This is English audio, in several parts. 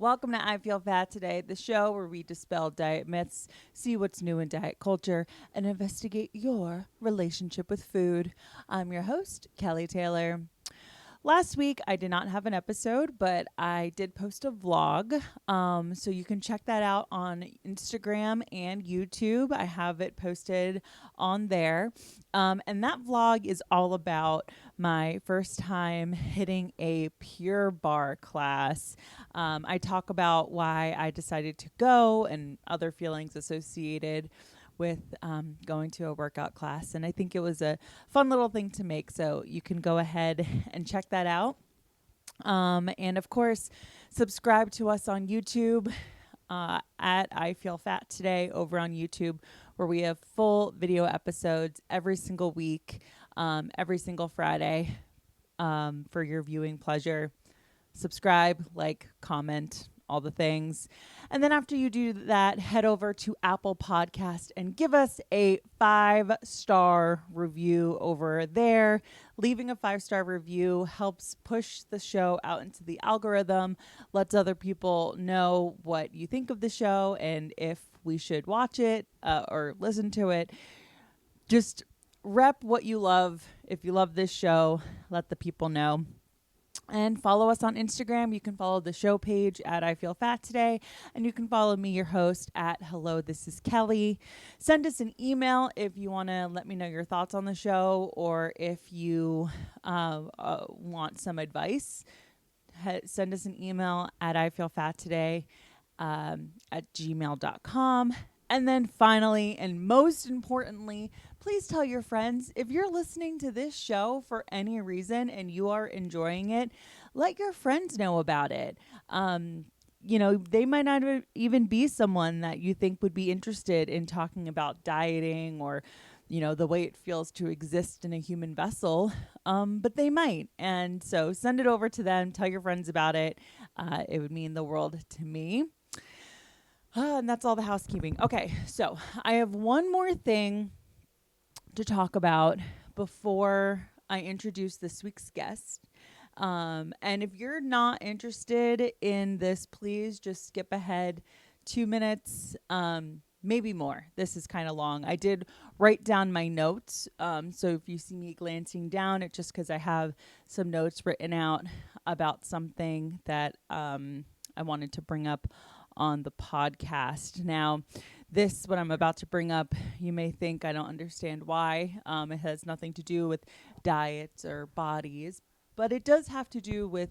Welcome to I Feel Fat Today, the show where we dispel diet myths, see what's new in diet culture, and investigate your relationship with food. I'm your host, Kelly Taylor. Last week, I did not have an episode, but I did post a vlog. So you can check that out on Instagram and YouTube. I have it posted on there. And that vlog is all about my first time hitting a Pure Barre class. I talk about why I decided to go and other feelings associated with going to a workout class. And I think it was a fun little thing to make. So you can go ahead and check that out. And of course, subscribe to us on YouTube at I Feel Fat Today over on YouTube, where we have full video episodes every single week, every single Friday for your viewing pleasure. Subscribe, like, comment, all the things. And then after you do that, head over to Apple Podcast and give us a 5-star review over there. Leaving a 5-star review helps push the show out into the algorithm, lets other people know what you think of the show and if we should watch it or listen to it. Just rep what you love. If you love this show, let the people know. And follow us on Instagram. You can follow the show page at I Feel Fat Today. And you can follow me, your host, at Hello, This is Kelly. Send us an email if you want to let me know your thoughts on the show, or if you want some advice. Send us an email at ifeelfattoday at gmail.com. And then finally, and most importantly, please tell your friends, if you're listening to this show for any reason and you are enjoying it, let your friends know about it. They might not even be someone that you think would be interested in talking about dieting or, the way it feels to exist in a human vessel, but they might. And so send it over to them. Tell your friends about it. It would mean the world to me. And that's all the housekeeping. Okay, so I have one more thing to talk about before I introduce this week's guest. And if you're not interested in this, please just skip ahead 2 minutes, maybe more. This is kind of long. I did write down my notes. So if you see me glancing down, it's just because I have some notes written out about something that I wanted to bring up on the podcast. Now, what I'm about to bring up, you may think I don't understand why. It has nothing to do with diets or bodies, but it does have to do with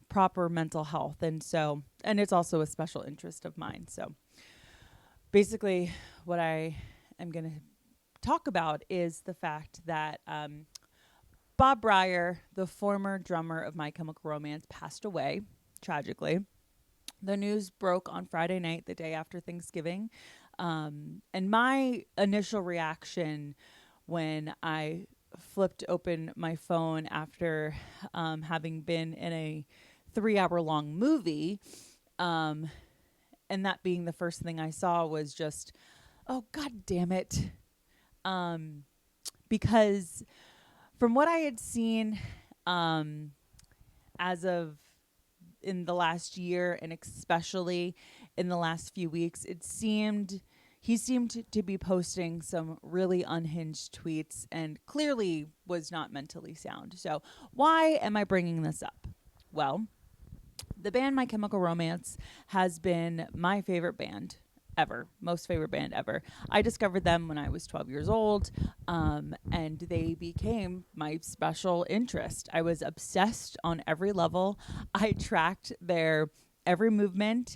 proper mental health. And it's also a special interest of mine. So basically what I am going to talk about is the fact that Bob Bryar, the former drummer of My Chemical Romance, passed away tragically. The news broke on Friday night, the day after Thanksgiving. And my initial reaction when I flipped open my phone after having been in a 3-hour-long movie, and that being the first thing I saw, was just, oh, God damn it. Because from what I had seen as of in the last year, and especially in the last few weeks, he seemed to be posting some really unhinged tweets and clearly was not mentally sound. So why am I bringing this up? Well, the band My Chemical Romance has been my favorite band ever, most favorite band ever. I discovered them when I was 12 years old, and they became my special interest. I was obsessed on every level. I tracked their every movement.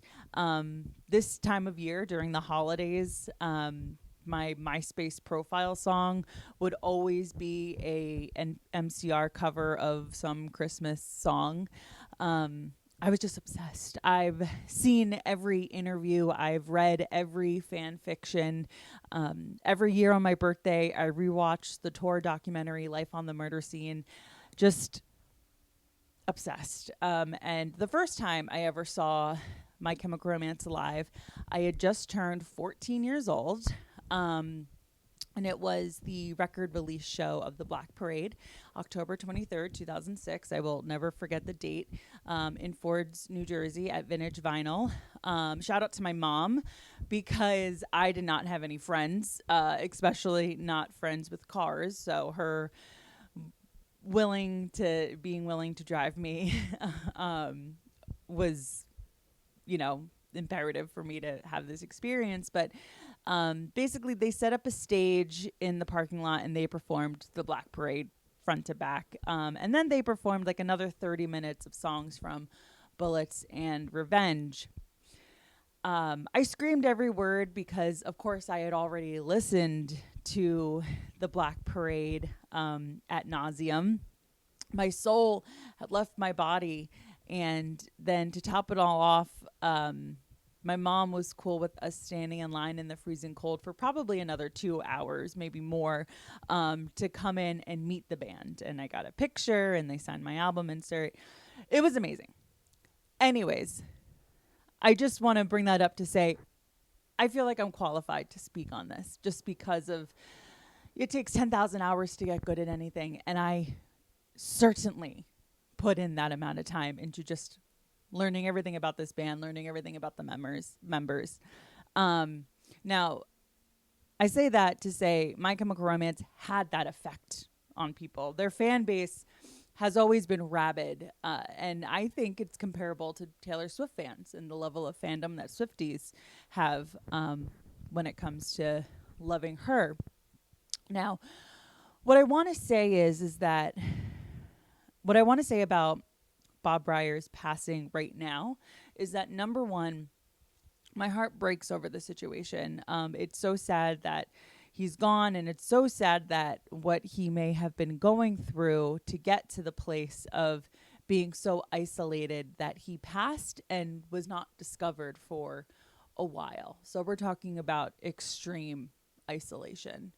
This time of year during the holidays, my MySpace profile song would always be an MCR cover of some Christmas song. I was just obsessed. I've seen every interview. I've read every fan fiction. Every year on my birthday, I rewatch the tour documentary, Life on the Murder Scene. Just obsessed. And the first time I ever saw My Chemical Romance live, I had just turned 14 years old. And it was the record release show of the Black Parade, October 23rd, 2006. I will never forget the date, in Ford's, New Jersey at Vintage Vinyl. Shout out to my mom, because I did not have any friends, especially not friends with cars. So her being willing to drive me was, imperative for me to have this experience. But basically, they set up a stage in the parking lot and they performed the Black Parade front to back. And then they performed like another 30 minutes of songs from Bullets and Revenge. I screamed every word because, of course, I had already listened to the Black Parade ad nauseum. My soul had left my body. And then to top it all off, my mom was cool with us standing in line in the freezing cold for probably another 2 hours, maybe more, to come in and meet the band. And I got a picture and they signed my album insert. It was amazing. Anyways, I just want to bring that up to say, I feel like I'm qualified to speak on this just because of it takes 10,000 hours to get good at anything. And I certainly put in that amount of time into just learning everything about this band, learning everything about the members. Now, I say that to say My Chemical Romance had that effect on people. Their fan base has always been rabid, and I think it's comparable to Taylor Swift fans and the level of fandom that Swifties have when it comes to loving her. Now, what I want to say is that what I want to say about Bob Bryar's passing right now is that, number one, my heart breaks over the situation. It's so sad that he's gone, and it's so sad that what he may have been going through to get to the place of being so isolated that he passed and was not discovered for a while. So we're talking about extreme isolation,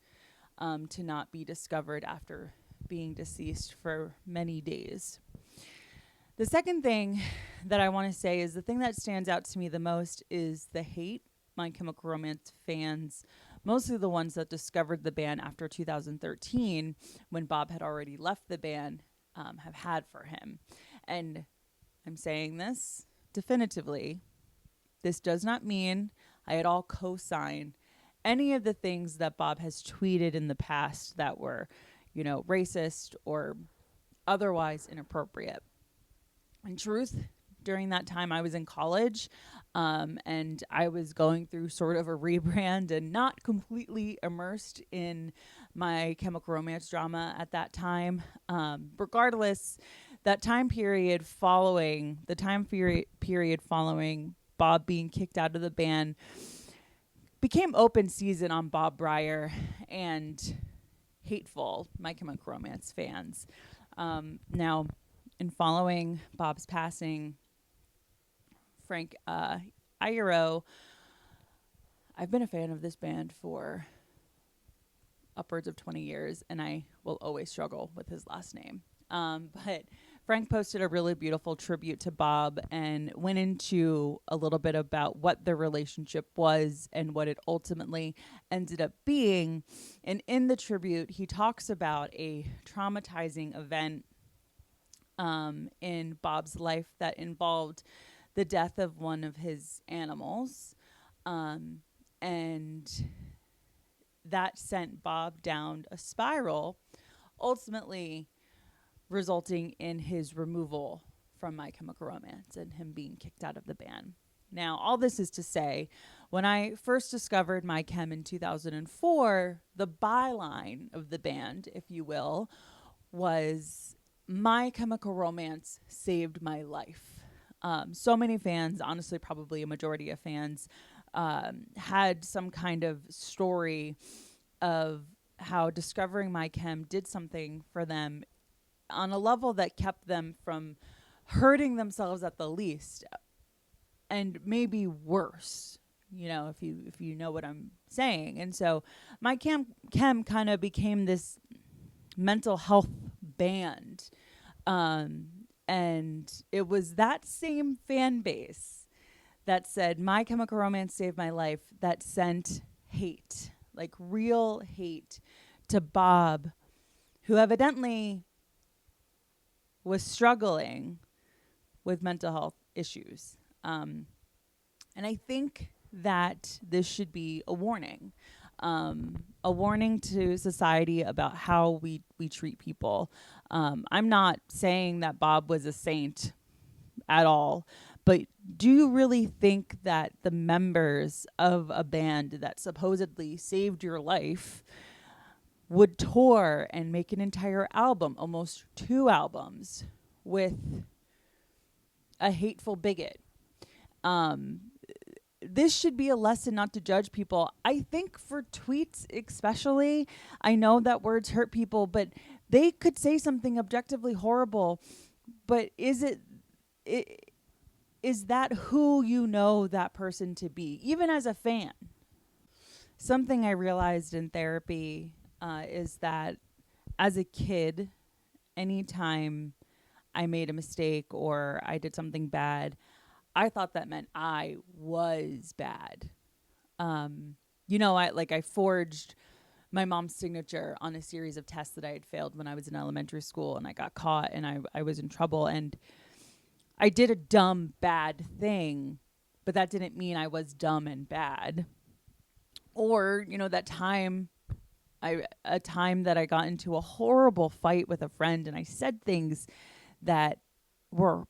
to not be discovered after being deceased for many days. The second thing that I want to say is the thing that stands out to me the most is the hate My Chemical Romance fans, mostly the ones that discovered the band after 2013, when Bob had already left the band, have had for him. And I'm saying this definitively. This does not mean I at all co-sign any of the things that Bob has tweeted in the past that were, racist or otherwise inappropriate. In truth, during that time I was in college, and I was going through sort of a rebrand and not completely immersed in My Chemical Romance drama at that time. Regardless, that time period following Bob being kicked out of the band became open season on Bob Bryar and hateful My Chemical Romance fans. Now, in following Bob's passing, Frank Iero, I've been a fan of this band for upwards of 20 years, and I will always struggle with his last name. But Frank posted a really beautiful tribute to Bob and went into a little bit about what their relationship was and what it ultimately ended up being. And in the tribute, he talks about a traumatizing event in Bob's life that involved the death of one of his animals. And that sent Bob down a spiral, ultimately resulting in his removal from My Chemical Romance and him being kicked out of the band. Now, all this is to say, when I first discovered My Chem in 2004, the byline of the band, if you will, was My Chemical Romance saved my life. So many fans, honestly, probably a majority of fans, had some kind of story of how discovering My Chem did something for them on a level that kept them from hurting themselves at the least, and maybe worse, if you know what I'm saying. And so My Chem kind of became this mental health band. And it was that same fan base that said My Chemical Romance saved my life that sent hate like real hate to Bob, who evidently was struggling with mental health issues. And I think that this should be a warning to society about how we treat people. I'm not saying that Bob was a saint at all, but do you really think that the members of a band that supposedly saved your life would tour and make an entire album, almost 2 albums, with a hateful bigot? This should be a lesson not to judge people. I think for tweets especially, I know that words hurt people, but they could say something objectively horrible, but is that who you know that person to be, even as a fan? Something I realized in therapy is that as a kid, anytime I made a mistake or I did something bad, I thought that meant I was bad. I forged my mom's signature on a series of tests that I had failed when I was in elementary school, and I got caught and I was in trouble, and I did a dumb, bad thing, but that didn't mean I was dumb and bad. Or, that time that I got into a horrible fight with a friend and I said things that were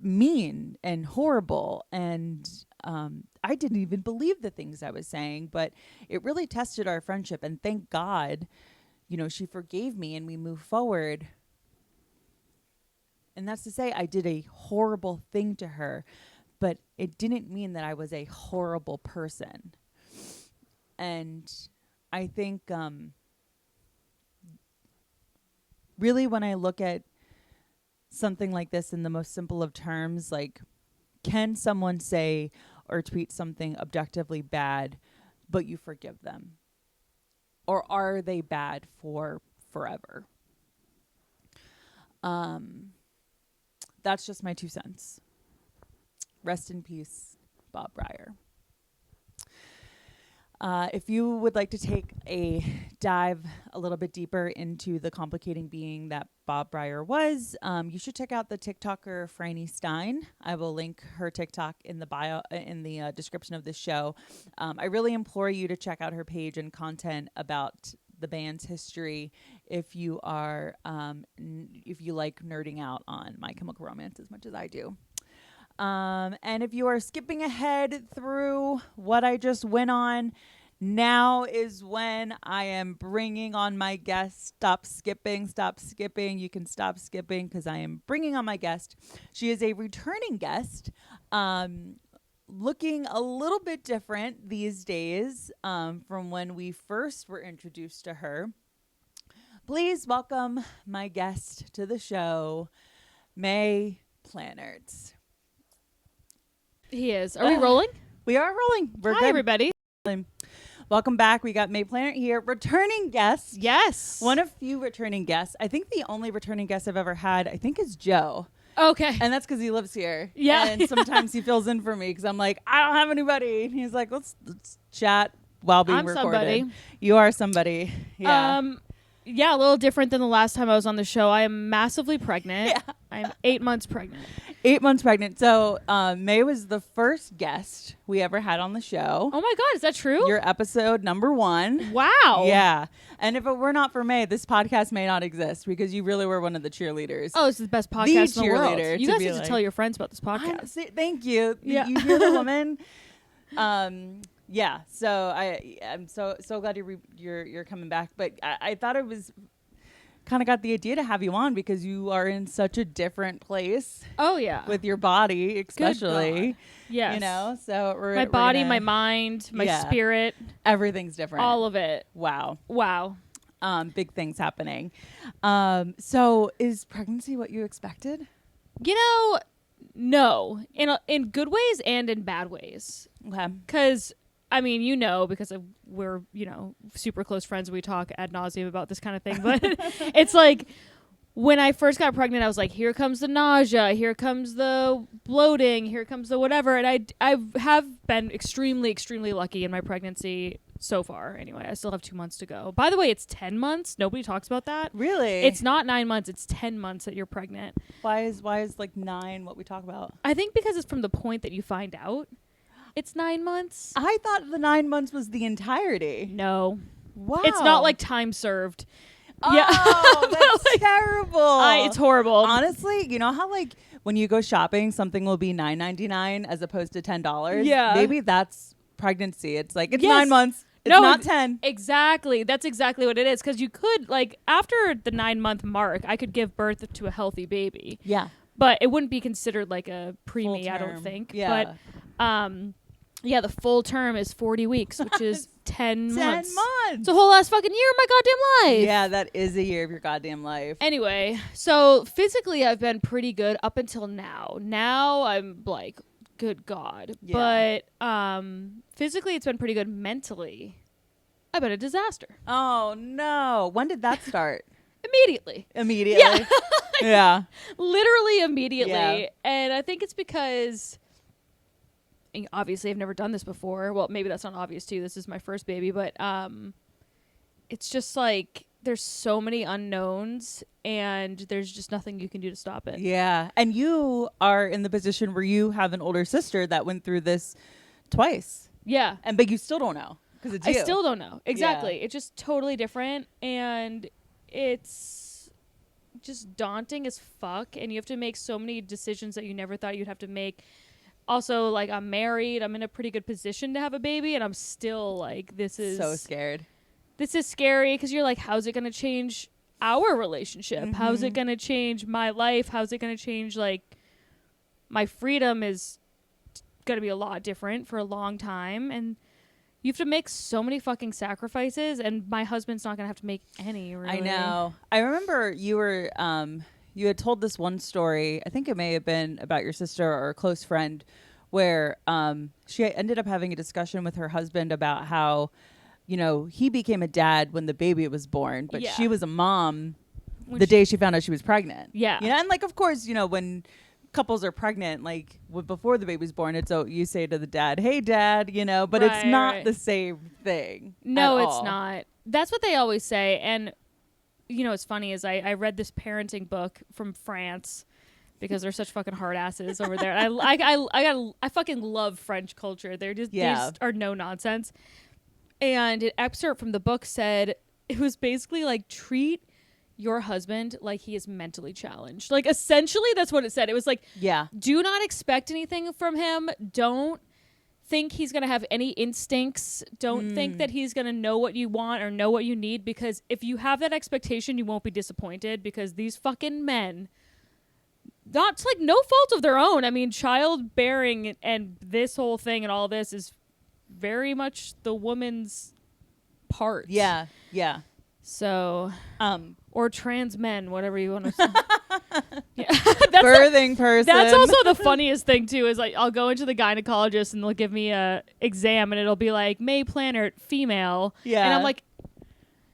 mean and horrible, and I didn't even believe the things I was saying, but it really tested our friendship, and thank God, she forgave me and we moved forward. And that's to say I did a horrible thing to her, but it didn't mean that I was a horrible person. And I think really when I look at something like this in the most simple of terms, like, can someone say or tweet something objectively bad, but you forgive them? Or are they bad for forever? That's just my 2 cents. Rest in peace, Bob Bryar. If you would like to take a dive a little bit deeper into the complicating being that Bob Bryar was, you should check out the TikToker Franny Stein. I will link her TikTok in the bio, in the description of this show. I really implore you to check out her page and content about the band's history if you are if you like nerding out on My Chemical Romance as much as I do. And if you are skipping ahead through what I just went on, now is when I am bringing on my guest. Stop skipping. You can stop skipping because I am bringing on my guest. She is a returning guest, looking a little bit different these days from when we first were introduced to her. Please welcome my guest to the show, Mae Planert. He is. Are we rolling? We are rolling. We're Hi, good. everybody. Welcome back. We got Mae Planert here. Returning guest. Yes. One of few returning guests. I think the only returning guest I've ever had, I think, is Joe. Okay. And that's because he lives here. Yeah. And sometimes he fills in for me because I'm like, I don't have anybody. And he's like, let's chat while being recorded. Somebody. You are somebody. Yeah. Yeah, a little different than the last time I was on the show. I am massively pregnant. Yeah. I'm 8 months pregnant. 8 months pregnant. So Mae was the first guest we ever had on the show. Oh my God, is that true? Your episode number 1. Wow. Yeah. And if it were not for Mae, this podcast may not exist because you really were one of the cheerleaders. Oh, this is the best podcast in the world. cheerleader You to guys be need like, to tell your friends about this podcast. Thank you. Yeah. You hear the woman? Yeah. So I'm so glad you're coming back. But I thought it was kind of got the idea to have you on because you are in such a different place. Oh yeah. With your body, especially. Yes. You know, so my body, my mind, my spirit, everything's different. all of it. Wow. Big things happening. So is pregnancy what you expected? No, in good ways and in bad ways. Okay. Because because we're super close friends. We talk ad nauseum about this kind of thing, but it's like when I first got pregnant, I was like, here comes the nausea, here comes the bloating, here comes the whatever. And I have been extremely, extremely lucky in my pregnancy so far. Anyway, I still have 2 months to go. By the way, it's 10 months. Nobody talks about that. Really? It's not 9 months. It's 10 months that you're pregnant. Why is like 9 what we talk about? I think because it's from the point that you find out. It's 9 months. I thought the 9 months was the entirety. No. Wow. It's not like time served. Oh, Yeah. that's Like, terrible. It's horrible. Honestly, you know how like when you go shopping, something will be $9.99 as opposed to $10? Yeah. Maybe that's pregnancy. It's like, it's Yes. 9 months. It's No, not 10. Exactly. That's exactly what it is. Because you could, like, after the 9-month mark, I could give birth to a healthy baby. Yeah. But it wouldn't be considered like a preemie, I don't term. think. Yeah. But, yeah, the full term is 40 weeks, which is 10 months. 10 months. It's a whole last fucking year of my goddamn life. Yeah, that is a year of your goddamn life. Anyway, so physically I've been pretty good up until now. Now I'm like, good God. Yeah. But physically it's been pretty good. Mentally, I've been a disaster. Oh, no. When did that start? Immediately. Immediately. Yeah. Yeah. Literally immediately. Yeah. And I think it's because obviously I've never done this before. Well, maybe that's not obvious too. This is my first baby, but it's just like there's so many unknowns and there's just nothing you can do to stop it. Yeah. And you are in the position where you have an older sister that went through this twice. Yeah. But you still don't know because it's I you. still don't know. Exactly. Yeah. It's just totally different and it's just daunting as fuck and you have to make so many decisions that you never thought you'd have to make. Also, like, I'm married. I'm in a pretty good position to have a baby and I'm still like, this is so scared. This is scary because you're like, how's it going to change our relationship? Mm-hmm. How's it going to change my life? How's it going to change, like, my freedom is going to be a lot different for a long time. And you have to make so many fucking sacrifices and my husband's not going to have to make any, really. I know. I remember you were, you had told this one story, I think it may have been about your sister or a close friend, where she ended up having a discussion with her husband about how, you know, he became a dad when the baby was born, but Yeah. she was a mom When the day she found out she was pregnant. Yeah. You know, and like, of course, you know, when couples are pregnant, like before the baby's born, it's you say to the dad, hey dad, you know, but it's not the same thing. No, at it's all. not. That's what they always say. And, you know, what's funny is I read this parenting book from France because they're such fucking hard asses over there. I fucking love French culture. They just are no nonsense. And an excerpt from the book said it was basically like treat your husband like he is mentally challenged. Like essentially that's what it said. It was like, Yeah. do not expect anything from him. Don't think he's going to have any instincts. Don't think that he's going to know what you want or know what you need, because if you have that expectation, you won't be disappointed, because these fucking men, that's like no fault of their own. I mean, childbearing and this whole thing and all this is very much the woman's part. Yeah. Yeah. So, or trans men, whatever you want to say. Yeah. Birthing person. That's also the funniest thing too, is like I'll go into the gynecologist and they'll give me a exam and it'll be like Mae Planert female. Yeah. And I'm like,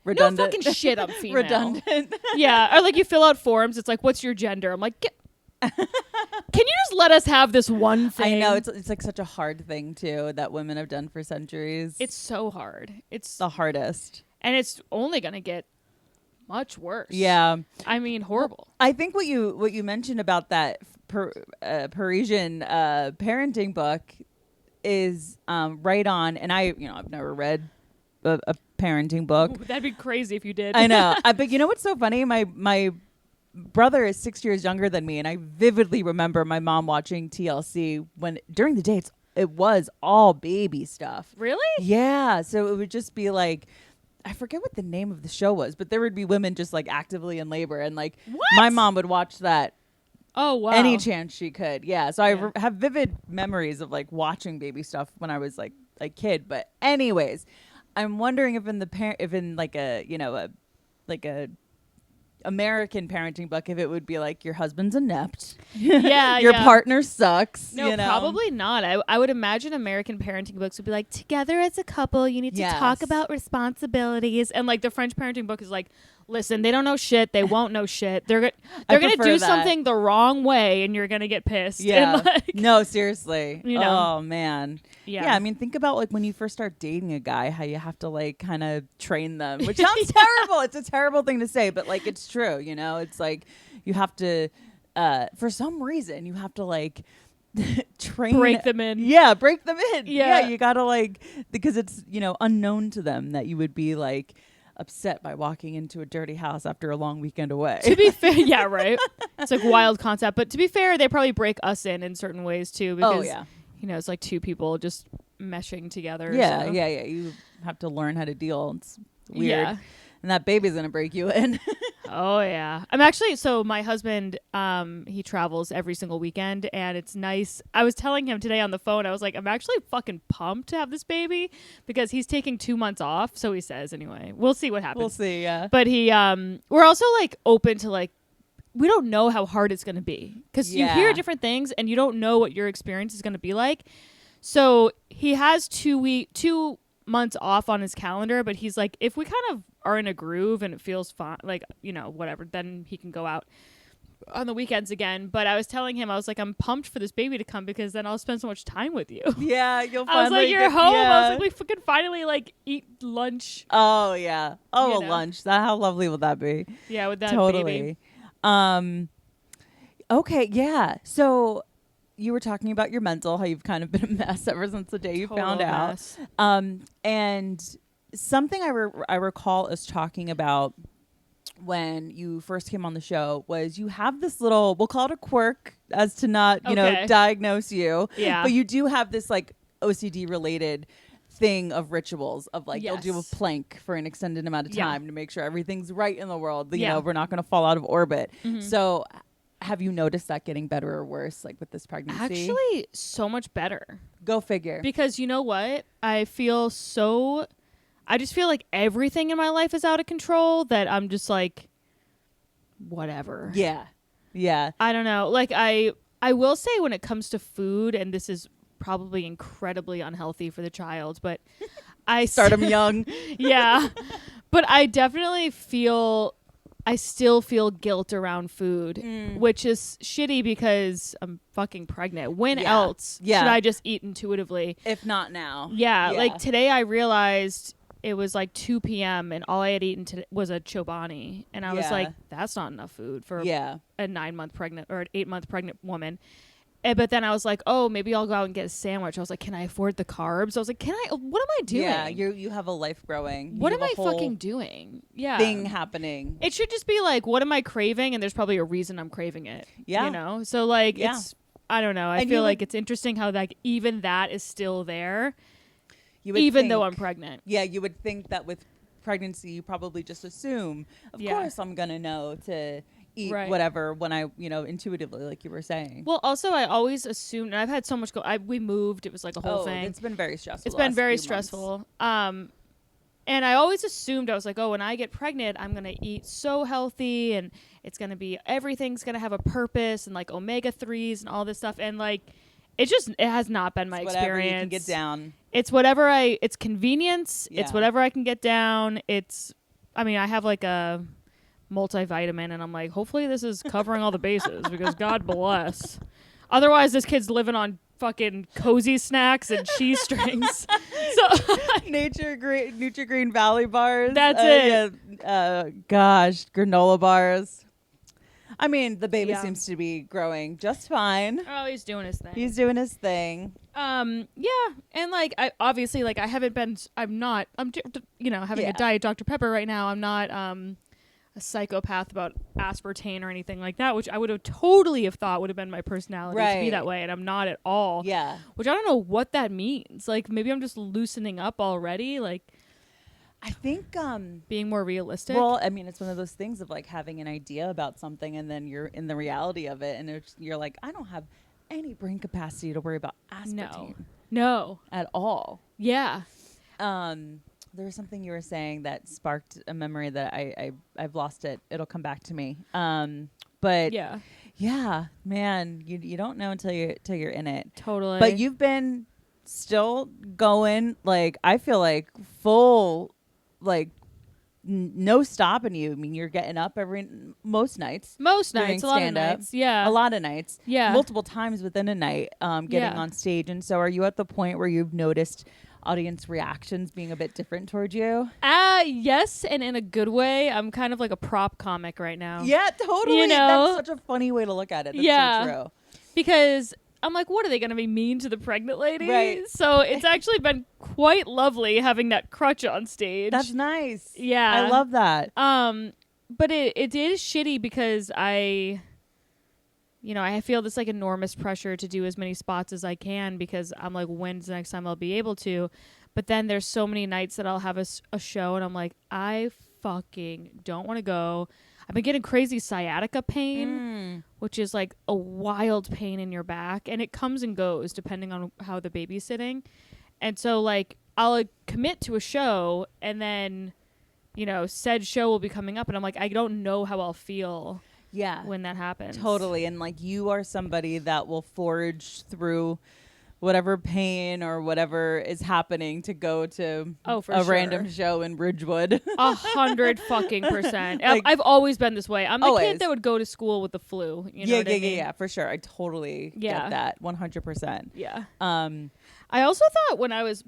redundant. no fucking shit, I'm female. Redundant. Yeah. Or like you fill out forms, it's like, what's your gender? I'm like, can you just let us have this one thing? I know it's like such a hard thing too that women have done for centuries. It's so hard. It's the hardest. And it's only gonna get much worse. Yeah. I mean, horrible. I think what you mentioned about that Parisian parenting book is right on. And I've never read a parenting book. Ooh, that'd be crazy if you did. I know. But you know what's so funny? My brother is 6 years younger than me, and I vividly remember my mom watching TLC when during the day it was all baby stuff. Really? Yeah. So it would just be like, I forget what the name of the show was, but there would be women just like actively in labor, and like my mom would watch that. Oh wow! Any chance she could, yeah. So I have vivid memories of like watching baby stuff when I was like a kid. But anyways, I'm wondering if in like a American parenting book, if it would be like your husband's inept, your partner sucks. No, probably not. I would imagine American parenting books would be like, together as a couple, you need to talk about responsibilities, and like the French parenting book is like, Listen, they don't know shit. They won't know shit. They're gonna do something the wrong way, and you're gonna get pissed. Yeah. And like, No, seriously. You know. Oh man. Yeah. I mean, think about like when you first start dating a guy, how you have to like kind of train them, which sounds terrible. It's a terrible thing to say, but like it's true. You know, it's like you have to, for some reason, you have to like break them in. Yeah, break them in. Yeah. You gotta like, because it's, you know, unknown to them that you would be like upset by walking into a dirty house after a long weekend away. To be fair, yeah, right. It's like wild concept, but to be fair, they probably break us in certain ways too. Because, you know, it's like two people just meshing together. Yeah, so. yeah. You have to learn how to deal. It's weird. Yeah. And that baby's gonna break you in. Oh yeah. I'm actually, so my husband, he travels every single weekend, and it's nice. I was telling him today on the phone, I was like, I'm actually fucking pumped to have this baby because he's taking 2 months off. So he says anyway. We'll see what happens. We'll see, yeah. But he, we're also like open to like, we don't know how hard it's going to be because you hear different things and you don't know what your experience is going to be like. So he has 2 months off on his calendar, but he's like, if we kind of are in a groove and it feels fine, like, you know, whatever, then he can go out on the weekends again. But I was telling him, I was like, I'm pumped for this baby to come because then I'll spend so much time with you. Yeah, you'll finally I was like, you're home. Yeah. I was like, we fucking finally like eat lunch. Oh yeah. Oh, You a know? lunch. That, how lovely would that be? Yeah, with that Totally. baby. Okay, yeah. So you were talking about your mental, how you've kind of been a mess ever since the day you found out. Mess. And something I recall us talking about when you first came on the show was you have this little, we'll call it a quirk as to not, you know, diagnose you. Yeah. But you do have this like OCD related thing of rituals of like you'll do a plank for an extended amount of time to make sure everything's right in the world. You know, we're not going to fall out of orbit. Mm-hmm. So have you noticed that getting better or worse, like with this pregnancy? Actually, so much better. Go figure. Because you know what? I just feel like everything in my life is out of control that I'm just like, whatever. Yeah. Yeah. I don't know. Like I will say when it comes to food, and this is probably incredibly unhealthy for the child, but I start them young. Yeah. But I definitely still feel guilt around food, which is shitty because I'm fucking pregnant. When else should I just eat intuitively? If not now. Yeah. Like today I realized it was like 2 p.m. and all I had eaten was a chobani. And I was like, that's not enough food for a 9 month pregnant or an 8 month pregnant woman. But then I was like, oh, maybe I'll go out and get a sandwich. I was like, can I afford the carbs? I was like, what am I doing? Yeah, you have a life growing. What am I fucking doing? Yeah. Thing happening. It should just be like, what am I craving? And there's probably a reason I'm craving it. Yeah. You know? So like, it's, I don't know. I feel like it's interesting how like even that is still there. Even though I'm pregnant. Yeah, you would think that with pregnancy, you probably just assume, of course I'm going to know to eat whatever when I, you know, intuitively, like you were saying. Well, also, I always assumed, and I've had so much we moved. It was like a whole thing. It's been very stressful. It's been very stressful. And I always assumed, I was like, oh, when I get pregnant, I'm going to eat so healthy and it's going to be, everything's going to have a purpose and like omega-3s and all this stuff. And like, it has not been my experience. Whatever you can get down. It's it's convenience. Yeah. It's whatever I can get down. I have like a multivitamin and I'm like, hopefully this is covering all the bases because God bless. Otherwise, this kid's living on fucking cozy snacks and cheese strings. So Nutri-Green Valley bars. That's it. Yeah. Gosh, granola bars. I mean, the baby seems to be growing just fine. Oh, he's doing his thing. Yeah. And like, I'm having a Diet Dr. Pepper right now. I'm not, a psychopath about aspartame or anything like that, which I would have totally thought would have been my personality to be that way. And I'm not at all. Yeah. Which I don't know what that means. Like, maybe I'm just loosening up already. Like, I think being more realistic. Well, I mean, it's one of those things of like having an idea about something and then you're in the reality of it and you're like, I don't have any brain capacity to worry about aspartame. No. At all. Yeah. There was something you were saying that sparked a memory that I've lost it. It'll come back to me. But yeah, man, you don't know until you're in it. Totally. But you've been still going, like, I feel like full, like no stopping you. I mean, you're getting up most nights. Most doing nights, a lot of stand-up. nights. Yeah. A lot of nights. Yeah. Multiple times within a night, getting Yeah. on stage. And so are you at the point where you've noticed audience reactions being a bit different towards you? Yes, and in a good way. I'm kind of like a prop comic right now. Yeah, totally. You know? That's such a funny way to look at it. That's Yeah. so true. Because I'm like, what are they going to be mean to the pregnant lady? Right. So it's actually been quite lovely having that crutch on stage. That's nice. Yeah. I love that. But it is shitty because I feel this like enormous pressure to do as many spots as I can because I'm like, when's the next time I'll be able to? But then there's so many nights that I'll have a show and I'm like, I fucking don't want to go. I've been getting crazy sciatica pain, which is like a wild pain in your back. And it comes and goes depending on how the baby's sitting. And so like I'll commit to a show and then, said show will be coming up. And I'm like, I don't know how I'll feel when that happens. Totally. And like you are somebody that will forge through whatever pain or whatever is happening to go to random show in Ridgewood. 100% Like, I've always been this way. I'm the always. kid that would go to school with the flu. You know what I mean? Yeah, for sure. I totally get that 100%. Yeah. I also thought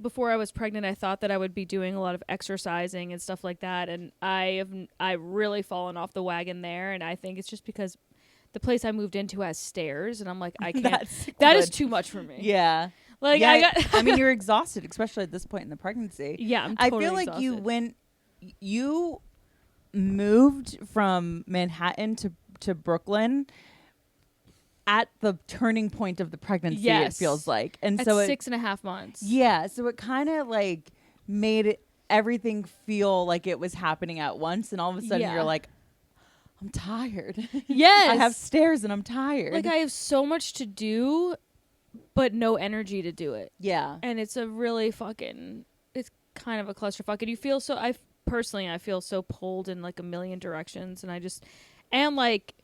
before I was pregnant, I thought that I would be doing a lot of exercising and stuff like that. And I've really fallen off the wagon there. And I think it's just because the place I moved into has stairs, and I'm like, I can't. That is too much for me. Yeah. Like I mean, you're exhausted, especially at this point in the pregnancy. Yeah, I'm totally I feel like exhausted. you moved from Manhattan to Brooklyn at the turning point of the pregnancy. Yes. It feels like, and at so 6.5 months. Yeah, so it kind of like made everything feel like it was happening at once, and all of a sudden you're like, I'm tired. Yes. I have stairs and I'm tired. Like I have so much to do, but no energy to do it. Yeah. And it's a really it's kind of a clusterfuck. And you feel I feel so pulled in like a million directions. And I just am like,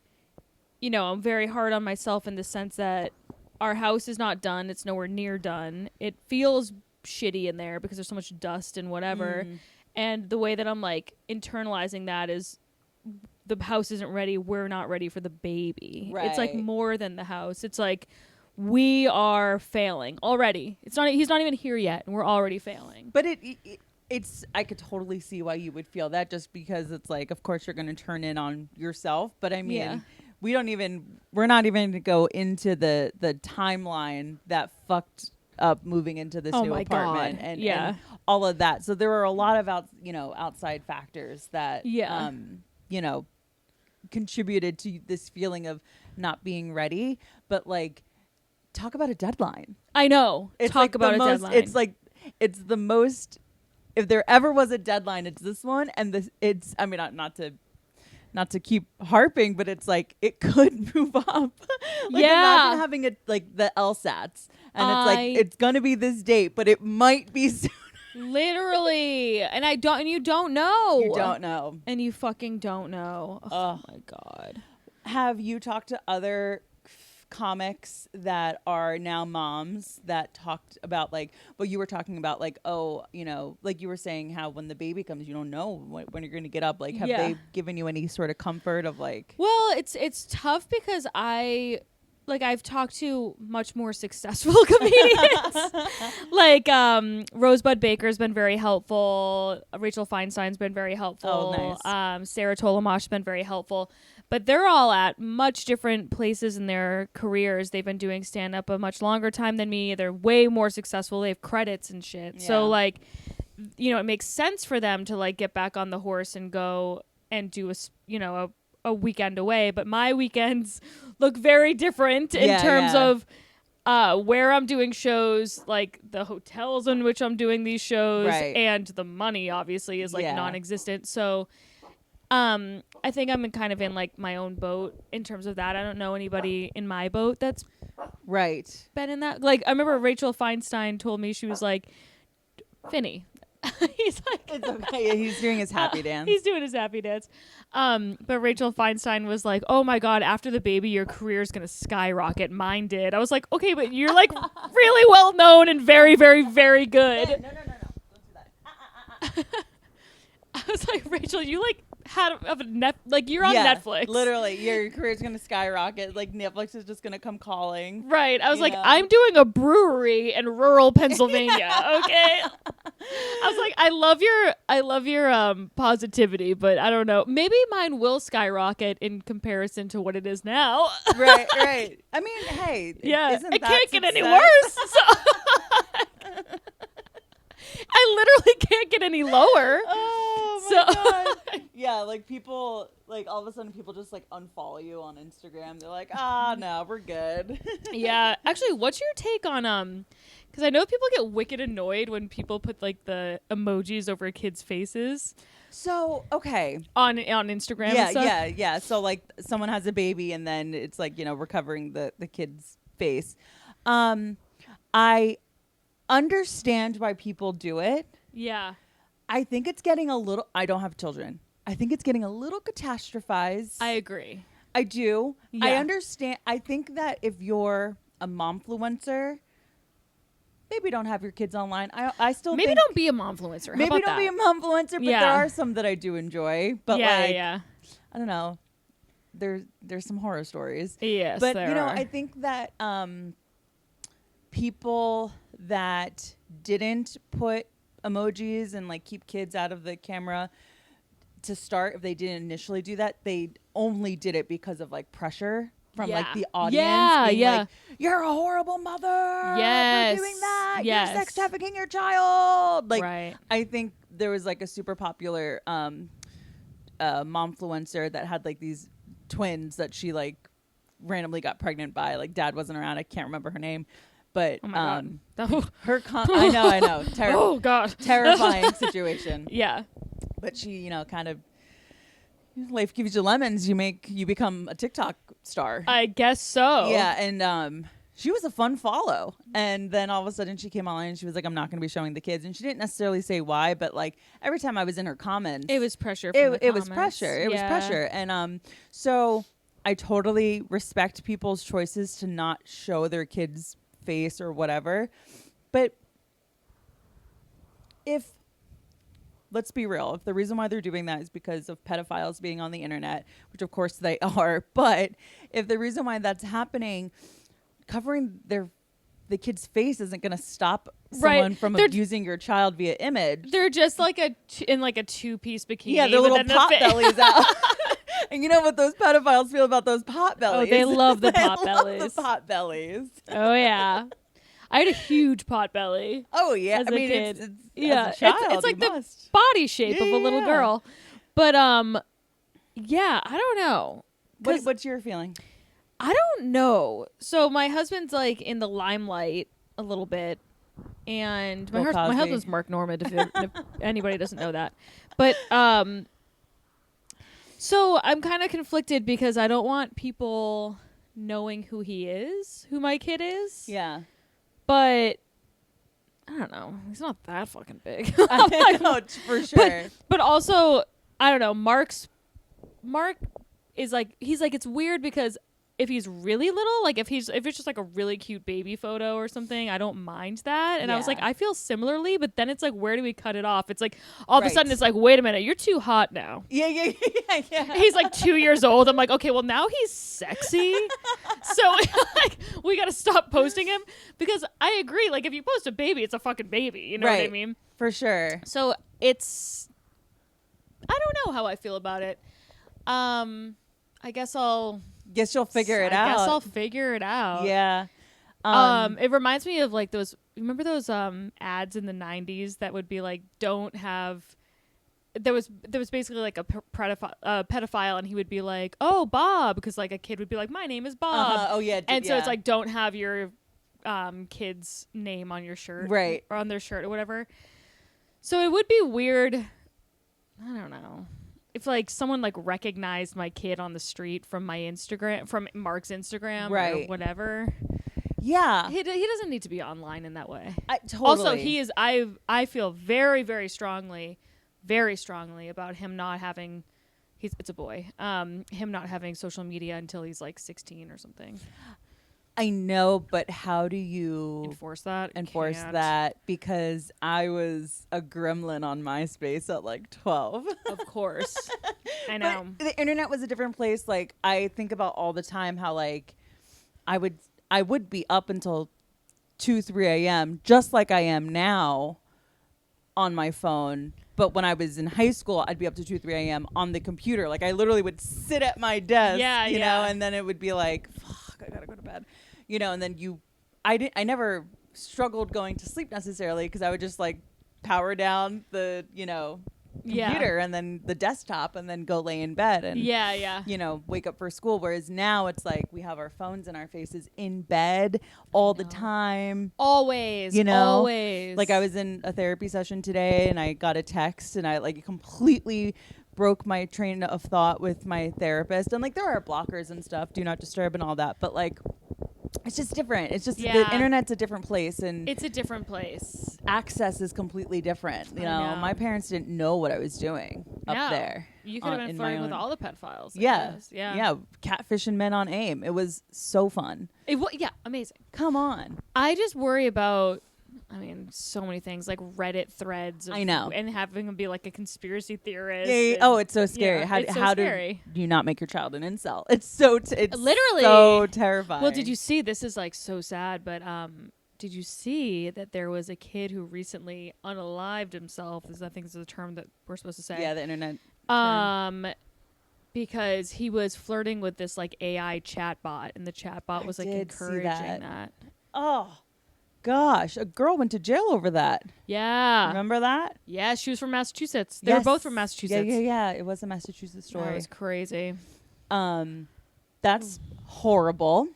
I'm very hard on myself in the sense that our house is not done. It's nowhere near done. It feels shitty in there because there's so much dust and whatever. And the way that I'm like internalizing that is, the house isn't ready. We're not ready for the baby. Right. It's like more than the house. It's like we are failing already. He's not even here yet, and we're already failing. But it's I could totally see why you would feel that, just because it's like, of course you're going to turn in on yourself. But I mean, we're not even going to go into the timeline that fucked up moving into this new apartment and all of that. So there were a lot of outside factors that contributed to this feeling of not being ready. But like, talk about a deadline. I know. Deadline. It's like, it's the most, if there ever was a deadline, it's this one. And I mean, not to keep harping, but it's like, it could move up. Imagine having the LSATs and it's like, it's going to be this date, but it might be soon. Literally. And you don't know. You don't know. And you fucking don't know. Oh my God. Have you talked to other comics that are now moms that talked about you were talking about like you were saying how when the baby comes, you don't know when you're going to get up. Like, have they given you any sort of comfort of like? Well, it's tough because I've talked to much more successful comedians. Rosebud Baker's been very helpful. Rachel Feinstein's been very helpful. Oh, nice. Sarah Tolomosh's been very helpful. But they're all at much different places in their careers. They've been doing stand-up a much longer time than me. They're way more successful. They have credits and shit. Yeah. So, it makes sense for them to, get back on the horse and go and do a weekend away. But my weekends look very different in terms of where I'm doing shows, like the hotels in which I'm doing these shows, and the money obviously is non-existent. So I think I'm kind of in my own boat in terms of that. I don't know anybody in my boat that's been in that. I remember Rachel Feinstein told me, she was like, Finny. He's like, it's okay. He's doing his happy dance. He's doing his happy dance. But Rachel Feinstein was like, oh my God, after the baby, your career is going to skyrocket. Mine did. I was like, okay, but you're really well known and very, very, very good. No. Don't do I was like, Rachel, you like you're on Netflix. Literally, your career's gonna skyrocket. Like Netflix is just gonna come calling. Right. I was like, know? I'm doing a brewery in rural Pennsylvania. Okay. I was like, I love your positivity, but I don't know. Maybe mine will skyrocket in comparison to what it is now. Right. I mean, hey, yeah, isn't it that can't get any success? worse. So I literally can't get any lower. Oh my god. Yeah, like people, like all of a sudden people just like unfollow you on Instagram. They're like, no, we're good. Yeah. Actually, what's your take on because I know people get wicked annoyed when people put like the emojis over kids' faces. So, okay. On Instagram and stuff? Yeah. So like someone has a baby and then it's like, we're covering the kid's face. I understand why people do it. Yeah. I think it's getting I don't have children. I think it's getting a little catastrophized. I agree. I do. Yeah. I understand. I think that if you're a momfluencer, maybe don't have your kids online. I still maybe think don't be a momfluencer. How maybe about don't be a that? momfluencer, but Yeah. there are some that I do enjoy. But yeah. I don't know. There's some horror stories. Yes, but there are. I think that people that didn't put emojis and like keep kids out of the camera to start, if they didn't initially do that, they only did it because of like pressure from like the audience being like, you're a horrible mother. Yes. For doing that. Yes. You're sex trafficking your child. Like, right. I think there was like a super popular momfluencer that had like these twins that she like randomly got pregnant by. Like dad wasn't around. I can't remember her name. But Oh my God. I know. Oh God. Terrifying situation. Yeah. But she, kind of, life gives you lemons. You become a TikTok star. I guess so. Yeah, and she was a fun follow. And then all of a sudden she came online and she was like, I'm not going to be showing the kids. And she didn't necessarily say why, but like every time I was in her comments, It was pressure. It was pressure. It was pressure. And so I totally respect people's choices to not show their kids' face or whatever. But let's be real, if the reason why they're doing that is because of pedophiles being on the internet, which of course they are, but if the reason why that's happening, covering the kid's face isn't going to stop someone from abusing your child via image. They're just like in a two-piece bikini. Yeah, their little pot bellies out. And you know what those pedophiles feel about those pot bellies? Oh, they love the pot Love bellies. the pot bellies. Oh yeah, I had a huge pot belly. Oh yeah, As a kid. It's Yeah, as a child, it's like you the must. body shape of a little Yeah. girl. But yeah, I don't know. What's your feeling? I don't know. So my husband's like in the limelight a little bit, and my Bill Cosby. husband's Mark Normand. If anybody doesn't know that, but so I'm kind of conflicted because I don't want people knowing who my kid is. Yeah. But I don't know. He's not that fucking big. I know, for sure. But also, I don't know. Mark is like, he's like, it's weird because if he's really little, like if it's just like a really cute baby photo or something, I don't mind that. And I was like, I feel similarly, but then it's like, where do we cut it off? It's like all of a sudden it's like, wait a minute, you're too hot now. Yeah. He's like 2 years old. I'm like, okay, well now he's sexy. So like we got to stop posting him because I agree. Like if you post a baby, it's a fucking baby. You know what I mean? For sure. So I don't know how I feel about it. I guess you'll figure it out. I guess I'll figure it out. Yeah. It reminds me of like remember those ads in the 90s that would be like, don't have, there was basically like a pedophile and he would be like, oh, Bob, because like a kid would be like, my name is Bob. Oh yeah. And so it's like, don't have your kid's name on your shirt. Right. Or on their shirt or whatever. So it would be weird. I don't know. If like someone like recognized my kid on the street from my Instagram, from Mark's Instagram or whatever. Yeah. He doesn't need to be online in that way. Totally. Also, he is, I feel very, very strongly about him not having, it's a boy, him not having social media until he's like 16 or something. I know, but how do you enforce that? enforce Can't. that? Because I was a gremlin on MySpace at like 12. Of course. I know. But the internet was a different place. Like, I think about all the time how like I would be up until 2, 3 a.m. just like I am now on my phone. But when I was in high school, I'd be up to 2, 3 a.m. on the computer. Like, I literally would sit at my desk, you know, and then it would be like, fuck, I gotta go to bed, you know. And then I never struggled going to sleep necessarily because I would just like power down the, you know, computer and then the desktop and then go lay in bed and you know, wake up for school. Whereas now it's like we have our phones in our faces in bed all the time, always, you know. always. Like, I was in a therapy session today and I got a text and I like completely broke my train of thought with my therapist. And like, there are blockers and stuff, do not disturb and all that, but like, it's just different. It's just the internet's a different place, and it's a different place. Access is completely different. You know, my parents didn't know what I was doing up there. You could have been flirting with all the pedophiles. Yeah. Catfishing men on AIM. It was so fun. Amazing. Come on. I just worry about, I mean, so many things like Reddit threads. I know. And having them be like a conspiracy theorist. Yeah. Oh, it's so scary. How do you not make your child an incel? It's so it's literally so terrifying. Well, did you see? This is like so sad, but did you see that there was a kid who recently unalived himself? I think this is a term that we're supposed to say. Yeah, the internet. Because he was flirting with this like AI chatbot, and the chatbot was like encouraging that. Oh. Gosh, a girl went to jail over that. Yeah. Remember that? Yeah, she was from Massachusetts. They were both from Massachusetts. Yeah. It was a Massachusetts story. That was crazy. That's horrible.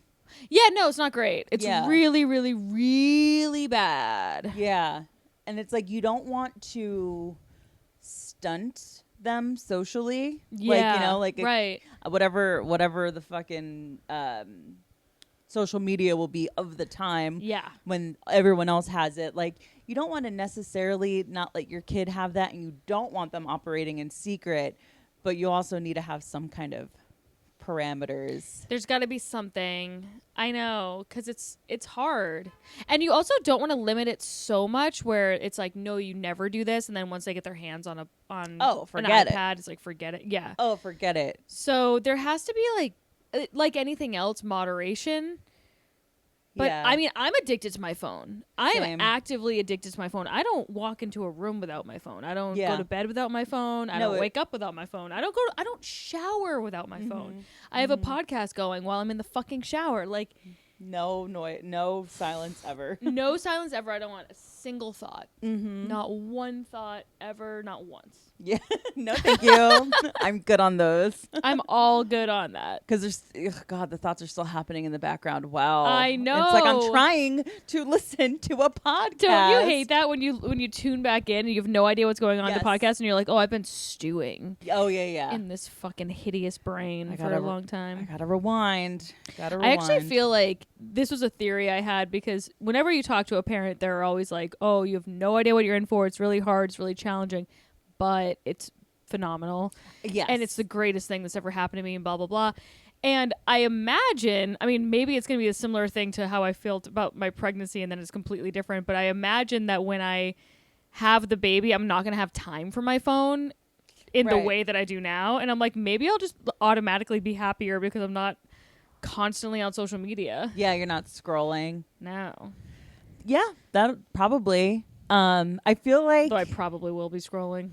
Yeah, no, it's not great. It's really, really, really bad. Yeah. And it's like, you don't want to stunt them socially. Yeah. Like, you know, like right. Whatever the fucking social media will be of the time when everyone else has it. Like, you don't want to necessarily not let your kid have that, and you don't want them operating in secret, but you also need to have some kind of parameters. There's got to be something. I know, because it's hard, and you also don't want to limit it so much where it's like, no, you never do this, and then once they get their hands on an iPad, it's like, forget it. Yeah. Oh, forget it. So there has to be like anything else, moderation. But I mean, I'm addicted to my phone. I am actively addicted to my phone. I don't walk into a room without my phone. I don't go to bed without my phone. I don't wake up without my phone. I don't shower without my phone. I have a podcast going while I'm in the fucking shower. Like, no noise, no silence ever. No silence ever. I don't want a single thought. Not one thought ever. Not once. Yeah. No, thank you. I'm good on those. I'm all good on that. Because the thoughts are still happening in the background. Wow. I know. It's like I'm trying to listen to a podcast. Don't you hate that when you tune back in and you have no idea what's going on in the podcast and you're like, oh, I've been stewing. Oh, yeah. In this fucking hideous brain for a long time. I gotta rewind. I actually feel like this was a theory I had, because whenever you talk to a parent, they're always like, oh, you have no idea what you're in for. It's really hard. It's really challenging. But it's phenomenal. Yes. And it's the greatest thing that's ever happened to me, and blah, blah, blah. And I imagine, I mean, maybe it's going to be a similar thing to how I felt about my pregnancy, and then it's completely different. But I imagine that when I have the baby, I'm not going to have time for my phone in the way that I do now. And I'm like, maybe I'll just automatically be happier because I'm not constantly on social media. Yeah, you're not scrolling. No. Yeah, that probably. I feel like... Though I probably will be scrolling.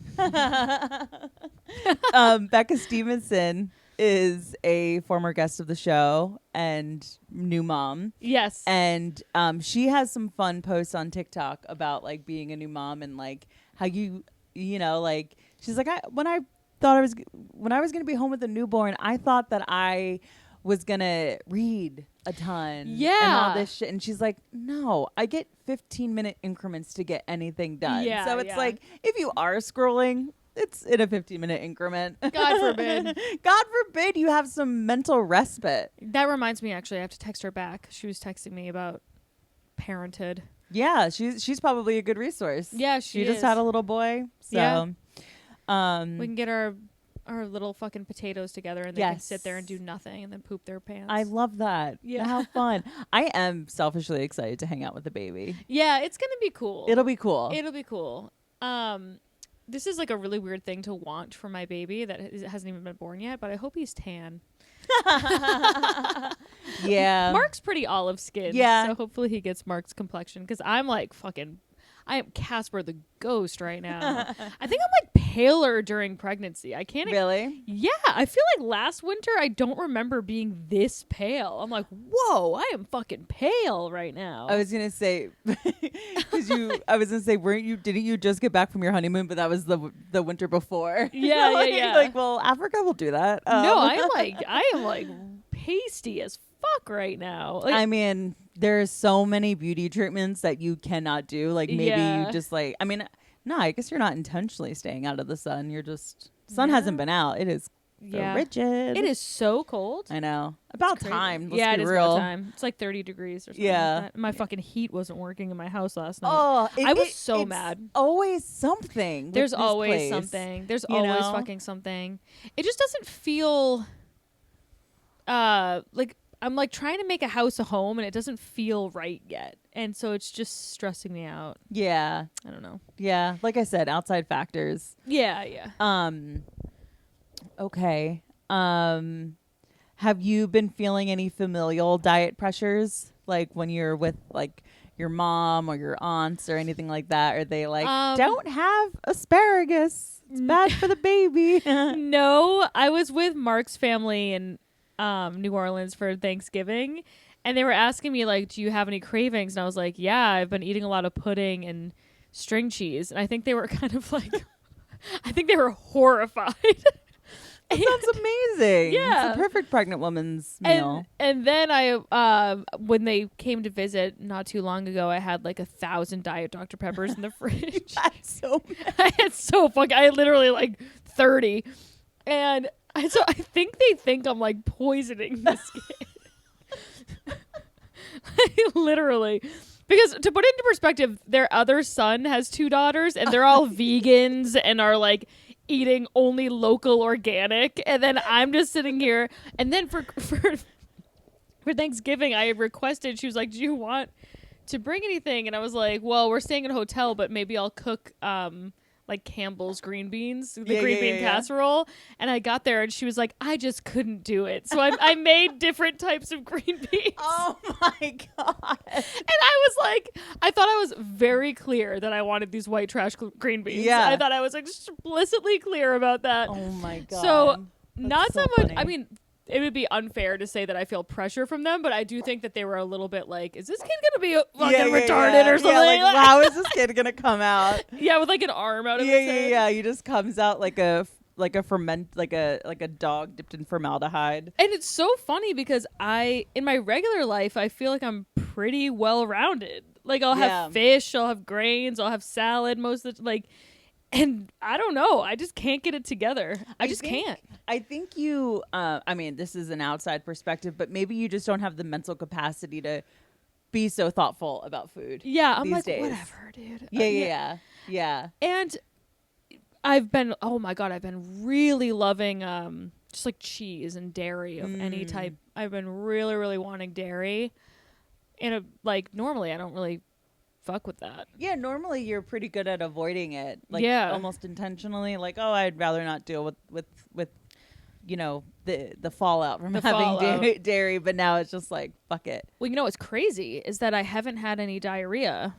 Becca Stevenson is a former guest of the show and new mom. Yes. And she has some fun posts on TikTok about like being a new mom and like how you know, like she's like, when I was going to be home with a newborn, I thought that I was going to read a ton. Yeah. And all this shit. And she's like, no, I get 15-minute increments to get anything done. Yeah, so it's like, if you are scrolling, it's in a 15-minute increment. God forbid. God forbid you have some mental respite. That reminds me, actually, I have to text her back. She was texting me about parenthood. Yeah, she's probably a good resource. Yeah, she just had a little boy. So yeah. We can get our our little fucking potatoes together, and they can sit there and do nothing and then poop their pants. I love that. Yeah. How fun. I am selfishly excited to hang out with the baby. Yeah, it's gonna be cool. It'll be cool. It'll be cool. This is like a really weird thing to want for my baby that hasn't even been born yet, but I hope he's tan. Yeah. Mark's pretty olive skinned. Yeah. So hopefully he gets Mark's complexion, because I'm like fucking, I am Casper the Ghost right now. I think I'm like paler during pregnancy. I can't. Really? Yeah. I feel like last winter I don't remember being this pale. I'm like, whoa, I am fucking pale right now. I was gonna say, didn't you just get back from your honeymoon? But that was the winter before. Yeah, like, yeah. Like, well, Africa will do that. No, I am like pasty as fuck right now. Like, I mean, there's so many beauty treatments that you cannot do. Like maybe you just like. I mean, no, I guess you're not intentionally staying out of the sun. You're just sun hasn't been out. It is. Rigid. It is so cold. I know. About time. Let's yeah, be it is real. about time. It's like 30 degrees or something. Yeah. Like that. My fucking heat wasn't working in my house last night. Oh, I was so it's mad. Always something. There's with this always place. something. There's You always know? fucking something. It just doesn't feel like I'm like trying to make a house a home, and it doesn't feel right yet. And so it's just stressing me out. Yeah. I don't know. Yeah. Like I said, outside factors. Yeah. Okay. Have you been feeling any familial diet pressures, like when you're with like your mom or your aunts or anything like that? Are they like, don't have asparagus, it's bad for the baby? No, I was with Mark's family in New Orleans for Thanksgiving, and they were asking me like, do you have any cravings? And I was like, yeah, I've been eating a lot of pudding and string cheese. And I think they were kind of like I think they were horrified. That sounds amazing. Yeah. It's a perfect pregnant woman's meal. And then I when they came to visit not too long ago, I had like 1,000 Diet Dr. Peppers in the fridge. That's so mad. I had so fucking, I had literally like 30. And so I think they think I'm like poisoning this kid. Literally. Because to put it into perspective, their other son has 2 daughters, and they're all vegans and are like eating only local organic. And then I'm just sitting here. And then for Thanksgiving, I requested, she was like, do you want to bring anything? And I was like, well, we're staying in a hotel, but maybe I'll cook like Campbell's green beans, the green bean casserole. And I got there and she was like, I just couldn't do it. So I made different types of green beans. Oh my God. And I was like, I thought I was very clear that I wanted these white trash green beans. Yeah. I thought I was explicitly clear about that. Oh my God. So not so much, funny. I mean, it would be unfair to say that I feel pressure from them, but I do think that they were a little bit like, is this kid gonna be fucking retarded or something? Yeah, like, how is this kid gonna come out? Yeah, with like an arm out of his head. Yeah. He just comes out like a dog dipped in formaldehyde. And it's so funny because in my regular life, I feel like I'm pretty well rounded. Like I'll have fish, I'll have grains, I'll have salad most of the like. And I don't know. I just can't get it together. I just can't. I think you, I mean, this is an outside perspective, but maybe you just don't have the mental capacity to be so thoughtful about food. Yeah, I'm like, days. whatever, dude. Yeah. And I've been really loving just like cheese and dairy of any type. I've been really, really wanting dairy. And like normally I don't really fuck with that. Yeah, normally you're pretty good at avoiding it. Like almost intentionally. Like, oh, I'd rather not deal with you know, the fallout from having dairy, but now it's just like, fuck it. Well, you know what's crazy is that I haven't had any diarrhea.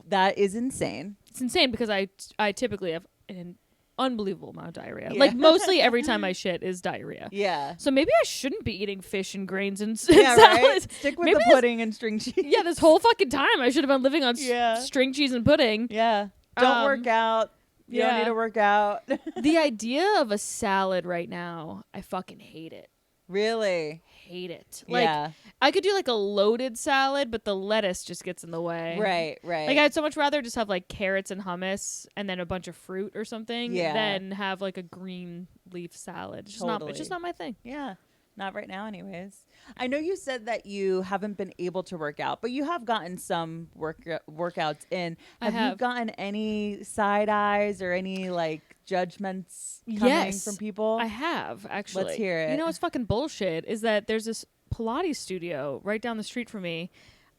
That is insane. It's insane because I typically have an unbelievable amount of diarrhea. Yeah. Like mostly every time I shit is diarrhea. Yeah. So maybe I shouldn't be eating fish and grains and salads. Right? Stick with maybe the pudding and string cheese. Yeah, this whole fucking time I should have been living on string cheese and pudding. Yeah. Don't work out. You don't need to work out. The idea of a salad right now, I fucking hate it. Really? Hate it. Like I could do like a loaded salad, but the lettuce just gets in the way. Right. Like I'd so much rather just have like carrots and hummus and then a bunch of fruit or something than have like a green leaf salad. It's just not my thing. Yeah. Not right now anyways. I know you said that you haven't been able to work out, but you have gotten some workouts in. Have you gotten any side eyes or any like judgments coming from people? I have, actually. Let's hear it. You know what's fucking bullshit is that there's this Pilates studio right down the street from me.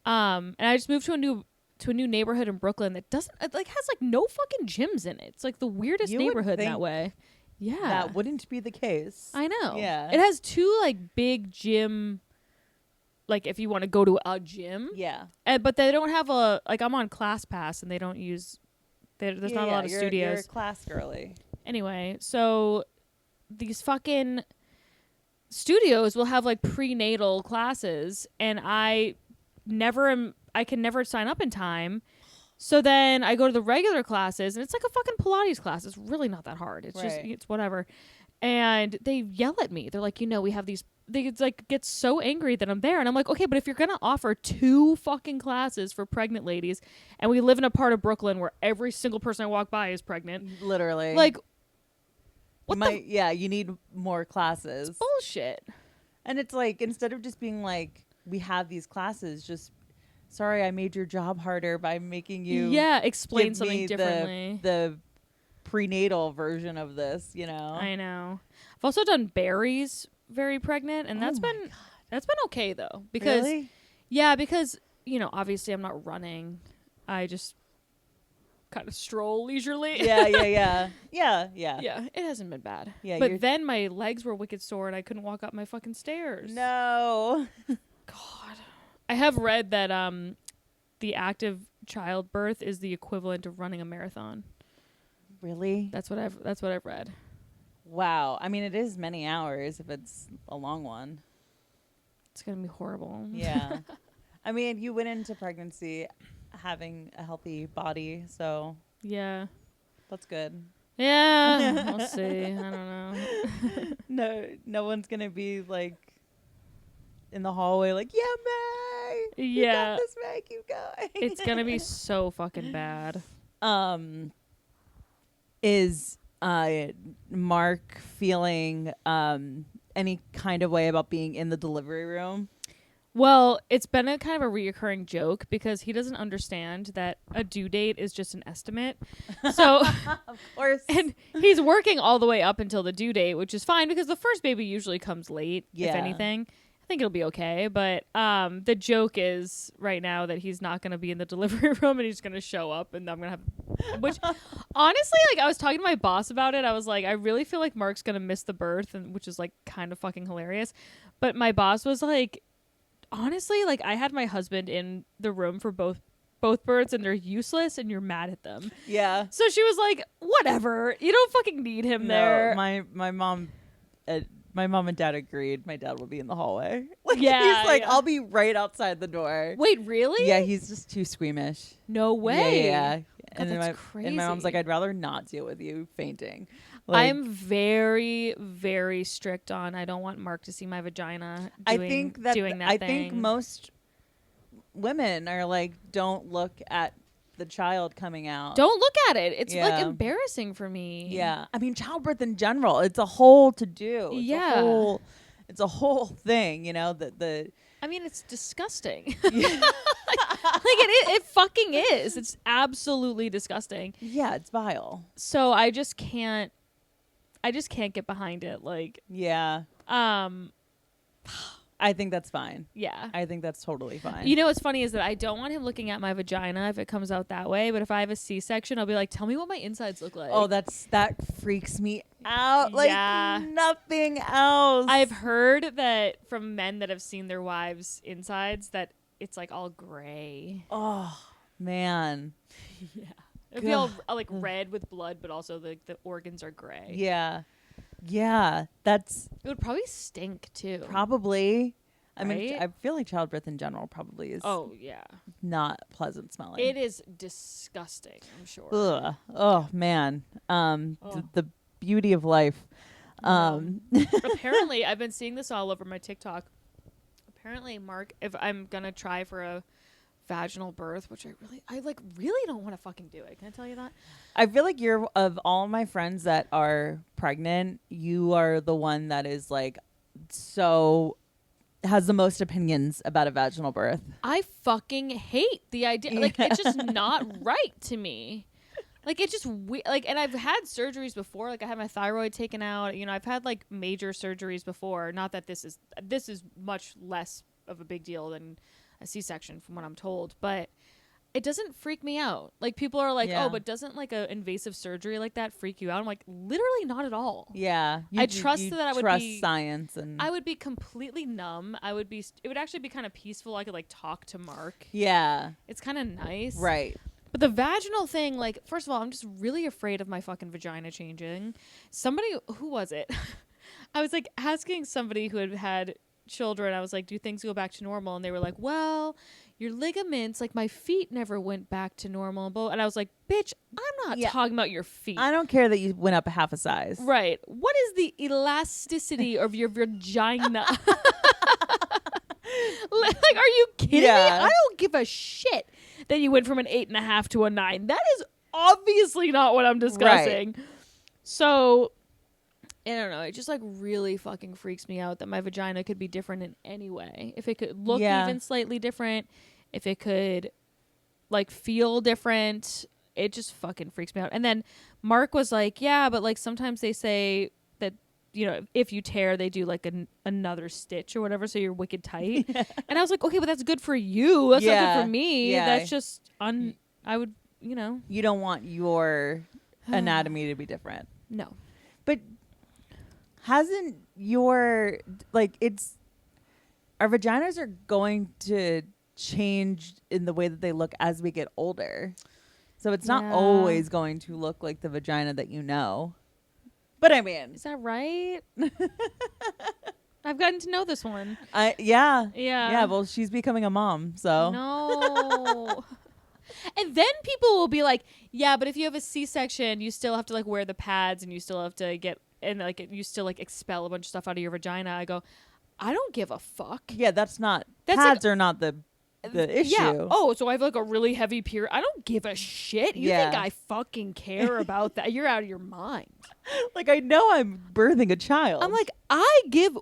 And I just moved to a new neighborhood in Brooklyn that has no fucking gyms in it. It's like the weirdest You would neighborhood in think that way. Yeah. That wouldn't be the case. I know. Yeah. It has 2 like big gym, like if you want to go to a gym. Yeah. But they don't have I'm on ClassPass and they don't use, there's not a lot of studios. You're a class girly. Anyway, so these fucking studios will have like prenatal classes and I can never sign up in time. So then I go to the regular classes and it's like a fucking Pilates class. It's really not that hard. It's just, it's whatever. And they yell at me. They're like, we have these, they like get so angry that I'm there. And I'm like, okay, but if you're going to offer 2 fucking classes for pregnant ladies and we live in a part of Brooklyn where every single person I walk by is pregnant. Literally. Like, you need more classes. It's bullshit. And it's like, instead of just being like, we have these classes, just, sorry, I made your job harder by making you explain give something me differently. The prenatal version of this, I know. I've also done berries very pregnant, and that's been okay though. Because really? Yeah, because obviously I'm not running. I just kind of stroll leisurely. Yeah. Yeah, it hasn't been bad. Yeah, but then my legs were wicked sore and I couldn't walk up my fucking stairs. No. God. I have read that the act of childbirth is the equivalent of running a marathon. Really? That's what I've read. Wow. I mean, it is many hours if it's a long one. It's going to be horrible. Yeah. I mean, you went into pregnancy having a healthy body, so yeah, that's good. Yeah, we'll see. I don't know. No one's going to be like in the hallway like, yeah, Mae, you got this, Mae, keep going. It's going to be so fucking bad. Is Mark feeling any kind of way about being in the delivery room? Well, it's been a kind of a reoccurring joke because he doesn't understand that a due date is just an estimate. So, of course. And he's working all the way up until the due date, which is fine because the first baby usually comes late, if anything. I think it'll be okay. But the joke is right now that he's not going to be in the delivery room and he's going to show up and I'm going to have... Which, honestly, like, I was talking to my boss about it. I was like, I really feel like Mark's going to miss the birth, which is, like, kind of fucking hilarious. But my boss was like... Honestly, like I had my husband in the room for both births and they're useless and you're mad at them. Yeah. So she was like, whatever. You don't fucking need him there. My mom and dad agreed. My dad will be in the hallway. Like, yeah. He's like, I'll be right outside the door. Wait, really? Yeah, he's just too squeamish. No way. Yeah. God, and that's crazy. And my mom's like, I'd rather not deal with you fainting. Like, I'm very, very strict on I don't want Mark to see my vagina doing that I thing. think most women are like, don't look at the child coming out. Don't look at it. It's like embarrassing for me. Yeah. I mean, childbirth in general, it's a whole to do. It's a whole thing, I mean, it's disgusting. It fucking is. It's absolutely disgusting. Yeah, it's vile. So I just can't get behind it. Like, yeah. I think that's fine. Yeah. I think that's totally fine. You know what's funny is that I don't want him looking at my vagina if it comes out that way, but if I have a C-section, I'll be like, tell me what my insides look like. Oh, that freaks me out like nothing else. I've heard that from men that have seen their wives' insides that it's like all gray. Oh, man. Yeah. It'd be all like red with blood, but also the organs are gray. Yeah. Yeah. It would probably stink too. Probably. I right? mean, I feel like childbirth in general probably is not pleasant smelling. It is disgusting, I'm sure. Ugh. Oh, man. The beauty of life. Apparently, I've been seeing this all over my TikTok. Apparently, Mark, if I'm going to try for a vaginal birth, which I really don't want to fucking do it. Can I tell you that? I feel like you're, of all my friends that are pregnant, you are the one that is like has the most opinions about a vaginal birth. I fucking hate the idea. Like, it's just not right to me. Like, it's just like, and I've had surgeries before. Like, I had my thyroid taken out. You know, I've had like major surgeries before. Not that this is much less of a big deal than a C-section from what I'm told, but it doesn't freak me out. Like, people are like, oh, but doesn't like a invasive surgery like that freak you out? I'm like, literally not at all. Yeah. I trust that I would trust science, and I would be completely numb. It would actually be kind of peaceful. I could like talk to Mark. Yeah. It's kind of nice. Right. But the vaginal thing, like, first of all, I'm just really afraid of my fucking vagina changing. Somebody, who was it? I was like asking somebody who had children. I was like, do things go back to normal? And they were like, well, your ligaments, like my feet never went back to normal. And I was like, bitch, I'm not talking about your feet. I don't care that you went up a half a size. Right. What is the elasticity of your vagina? Like, are you kidding me? I don't give a shit that you went from an 8.5 to a 9. That is obviously not what I'm discussing. Right. So, I don't know. It just like really fucking freaks me out that my vagina could be different in any way. If it could look even slightly different, if it could like feel different, it just fucking freaks me out. And then Mark was like, yeah, but like sometimes they say that, you know, if you tear, they do like another stitch or whatever, so you're wicked tight. And I was like, okay, but that's good for you. That's not good for me. That's just I would, you know. You don't want your anatomy to be different. No. But hasn't your, like, our vaginas are going to change in the way that they look as we get older. So it's not always going to look like the vagina that you know. But I mean, is that right? I've gotten to know this one. Yeah. Well, she's becoming a mom, so no. And then people will be like, "Yeah, but if you have a C-section, you still have to like wear the pads, and you still have to get and like you still like expel a bunch of stuff out of your vagina." I go, I don't give a fuck. Yeah, pads like, are not the issue. Yeah. Oh, so I have like a really heavy period. I don't give a shit. You think I fucking care about that? You're out of your mind. Like, I know I'm birthing a child. I'm like, how can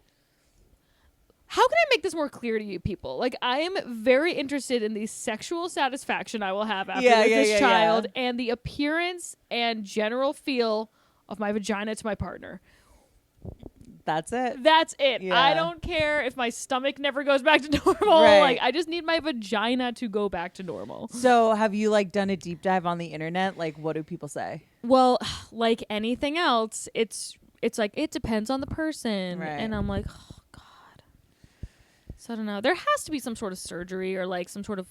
I make this more clear to you people? Like, I am very interested in the sexual satisfaction I will have after this child and the appearance and general feel of my vagina to my partner. That's it. Yeah. I don't care if my stomach never goes back to normal. Right. Like, I just need my vagina to go back to normal. So have you like done a deep dive on the internet? Like, what do people say? Well, like anything else, it's like, it depends on the person. Right. And I'm like, oh God. So I don't know. There has to be some sort of surgery or like some sort of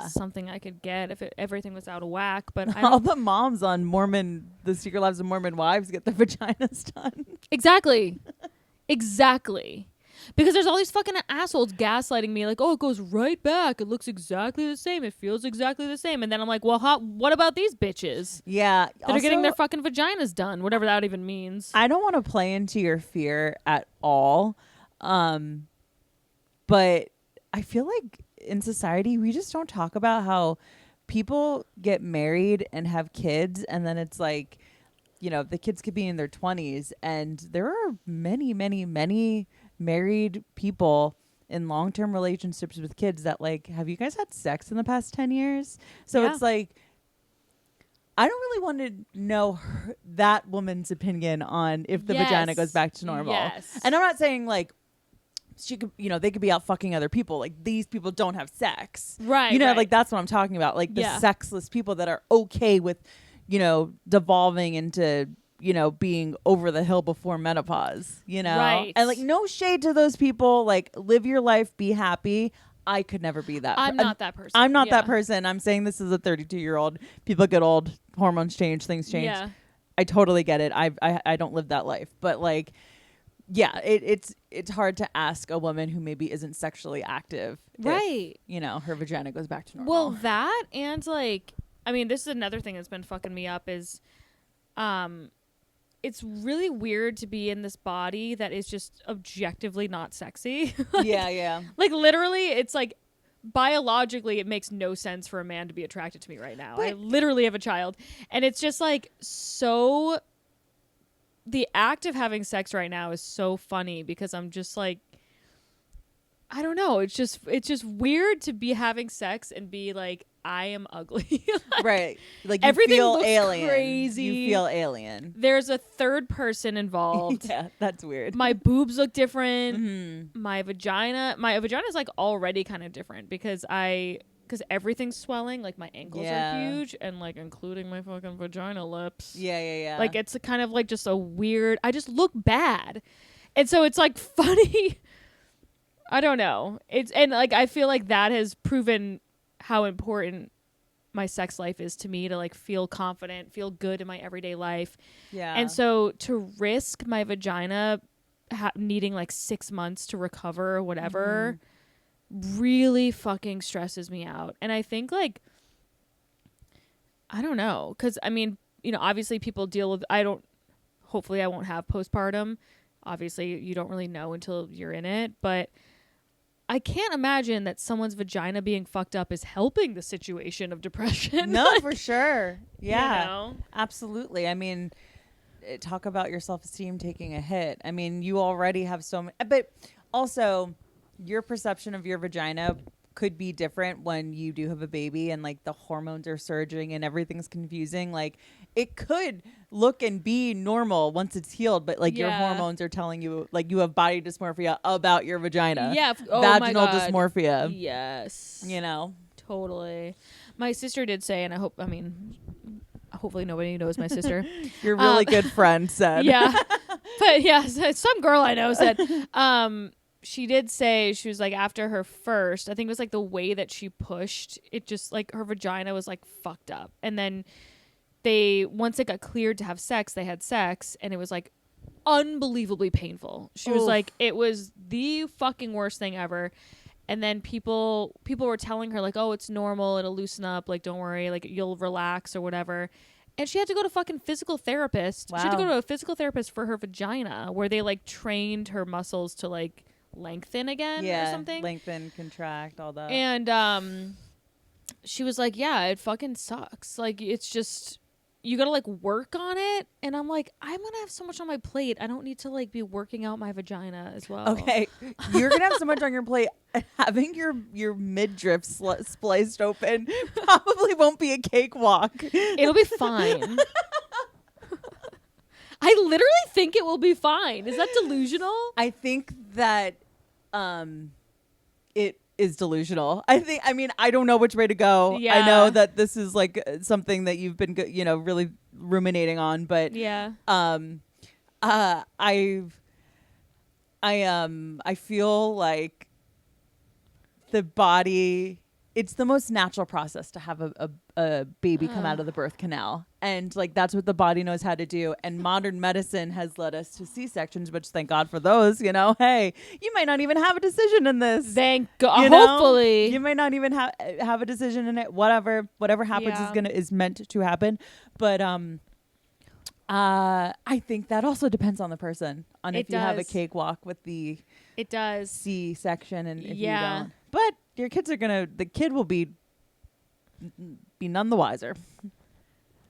something I could get if everything was out of whack. But all the moms on The Secret Lives of Mormon Wives get their vaginas done. Exactly. Because there's all these fucking assholes gaslighting me like, oh, it goes right back. It looks exactly the same. It feels exactly the same. And then I'm like, well, what about these bitches? Yeah. That are getting their fucking vaginas done, whatever that even means. I don't want to play into your fear at all. But I feel like in society, we just don't talk about how people get married and have kids, and then it's like, you know, the kids could be in their 20s, and there are many, many, many married people in long-term relationships with kids that like, have you guys had sex in the past 10 years? So it's like, I don't really want to know that woman's opinion on if the vagina goes back to normal. Yes. And I'm not saying like, she could, you know, they could be out fucking other people. Like, these people don't have sex. Right. You know, like, that's what I'm talking about. Like, the sexless people that are okay with, you know, devolving into, you know, being over the hill before menopause, you know? Right. And, like, no shade to those people. Like, live your life, be happy. I could never be that. I'm not that person. I'm not that person. I'm saying this is a 32-year-old. People get old. Hormones change. Things change. Yeah. I totally get it. I don't live that life. But, like, yeah, it's hard to ask a woman who maybe isn't sexually active, right? If, you know, her vagina goes back to normal. Well, that and like, I mean, this is another thing that's been fucking me up is, it's really weird to be in this body that is just objectively not sexy. Like, yeah. Like literally, it's like biologically, it makes no sense for a man to be attracted to me right now. But I literally have a child, and it's just like so. The act of having sex right now is so funny because I'm just like, I don't know. It's just weird to be having sex and be like, I am ugly. Like, right. Like you everything feel looks alien. crazy. You feel alien. There's a third person involved. Yeah, that's weird. My boobs look different. Mm-hmm. My vagina is like already kind of different because everything's swelling. Like my ankles are huge and like including my fucking vagina lips. Yeah. Like it's a kind of like just a weird, I just look bad. And so it's like funny. I don't know. And like I feel like that has proven how important my sex life is to me, to like feel confident, feel good in my everyday life. Yeah. And so to risk my vagina needing like 6 months to recover or whatever really fucking stresses me out. And I think like, I don't know. 'Cause I mean, you know, obviously people deal with, hopefully I won't have postpartum. Obviously you don't really know until you're in it, but I can't imagine that someone's vagina being fucked up is helping the situation of depression. No, for sure. Yeah, You know? absolutely. I mean, talk about your self-esteem taking a hit. I mean, you already have so many, but also your perception of your vagina could be different when you do have a baby and like the hormones are surging and everything's confusing. Like it could look and be normal once it's healed, but like your hormones are telling you like you have body dysmorphia about your vagina. Yeah. Vaginal dysmorphia. Yes. You know? Totally. My sister did say, and hopefully nobody knows my sister. Your really good friend said. Yeah. But yeah, some girl I know said, she did say, she was like, after her first, I think it was like the way that she pushed, it just like her vagina was like fucked up. And then once it got cleared to have sex, they had sex and it was like unbelievably painful. She was like, it was the fucking worst thing ever. And then people were telling her like, oh, it's normal. It'll loosen up. Like, don't worry. Like you'll relax or whatever. And she had to go to fucking physical therapist. Wow. She had to go to a physical therapist for her vagina where they like trained her muscles to like lengthen again or something. Lengthen, contract, all that. And she was like, yeah, it fucking sucks. Like it's just, you gotta like work on it. And I'm like, I'm gonna have so much on my plate. I don't need to like be working out my vagina as well. Okay, you're gonna have so much on your plate. Having your midriff spliced open probably won't be a cakewalk. It'll be fine. I literally think it will be fine. Is that delusional? I think that it is delusional. I mean, I don't know which way to go. Yeah. I know that this is like something that you've been, really ruminating on, but Yeah. I feel like the body, it's the most natural process to have a baby come out of the birth canal. And like, that's what the body knows how to do. And modern medicine has led us to C-sections, which thank God for those, hey, you might not even have a decision in this. Thank God. Hopefully. You might not even have a decision in it. Whatever happens is meant to happen. But, I think that also depends on the person, on if you have a cakewalk with the C-section and if you don't. But your kids the kid will be none the wiser.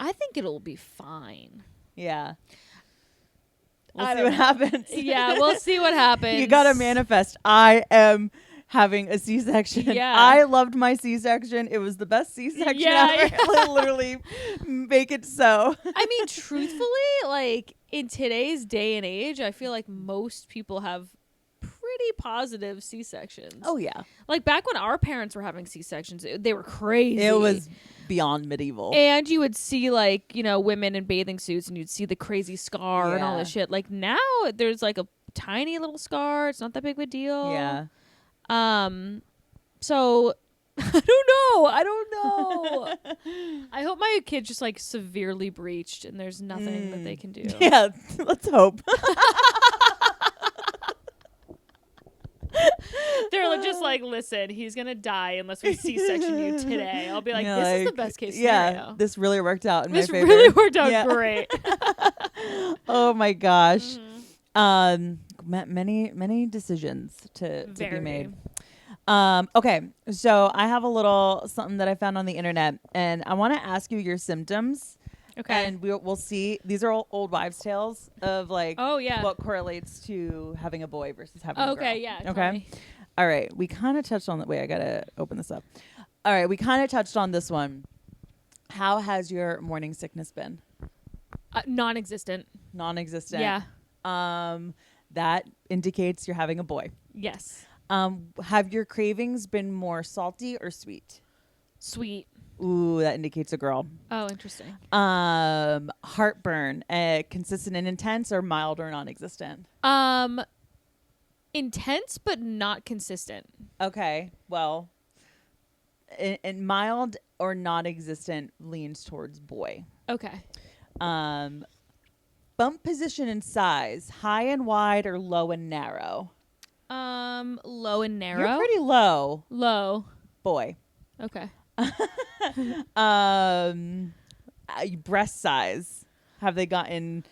I think it'll be fine. Yeah. We'll see what happens. Yeah, we'll see what happens. You got to manifest. I am having a C-section. Yeah. I loved my C-section. It was the best C-section ever. I literally make it so. I mean, truthfully, like in today's day and age, I feel like most people have pretty positive C-sections. Oh, yeah. Like back when our parents were having C-sections, they were crazy. It was beyond medieval. And you would see like, women in bathing suits and you'd see the crazy scar and all this shit. Like now there's like a tiny little scar. It's not that big of a deal. Yeah. So I don't know. I hope my kid's just like severely breached and there's nothing that they can do. Yeah. Let's hope. They're just like, listen, he's gonna die unless we C-section you today. I'll be like, this is the best case scenario. Yeah, this really worked out in my favor. This really worked out great. Oh my gosh. Many decisions to be made. Okay, so I have a little something that I found on the internet, and I want to ask you your symptoms. Okay. And we'll see. These are all old wives' tales of like what correlates to having a boy versus having a girl. Okay, yeah. Okay. All right. We kind of touched on the wait, I got to open this up. All right. We kind of touched on this one. How has your morning sickness been? Non-existent. Non-existent. Yeah. That indicates you're having a boy. Yes. Have your cravings been more salty or sweet? Sweet. Ooh, that indicates a girl. Oh, interesting. Heartburn, consistent and intense, or mild or non-existent? Intense but not consistent. Okay, well, and mild or non-existent leans towards boy. Okay. Bump position and size, high and wide or low and narrow? Low and narrow. You're pretty low. Low. Boy. Okay. Breast size. Have they gotten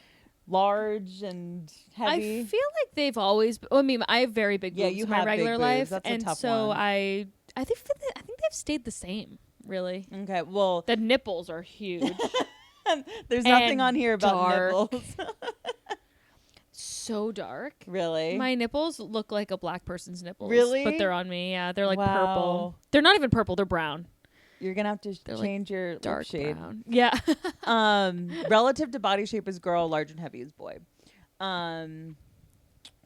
large and heavy? I feel like they've always. I mean, I have very big boobs you in my have regular big life, boobs. That's a and tough so one. I think they've stayed the same. Really. Okay. Well, The nipples are huge. there's nothing and on here about dark. nipples. So dark. Really? My nipples look like a black person's nipples. Really? But they're on me. Yeah, they're like Wow. purple. They're not even purple. They're brown. You're gonna have to They're like change your lip Dark shade. brown. Yeah. Relative to body shape is girl, large and heavy is boy.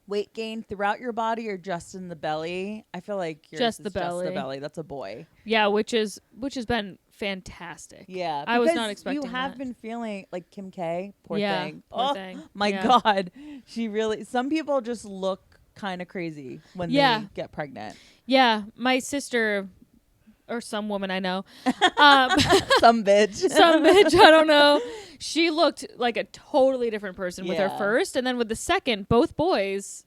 Weight gain throughout your body or just in the belly? I feel like yours Just is the belly. Just the belly. That's a boy. Yeah, which has been fantastic. Yeah, I was because not expecting You have that. been feeling like Kim K. Poor Yeah, thing. poor Oh thing. my Yeah. God, she really. Some people just look kind of crazy when Yeah. they get pregnant. Yeah, my sister or some woman I know, Some bitch. some bitch, I don't know. She looked like a totally different person with her Yeah. first, and then with the second, both boys.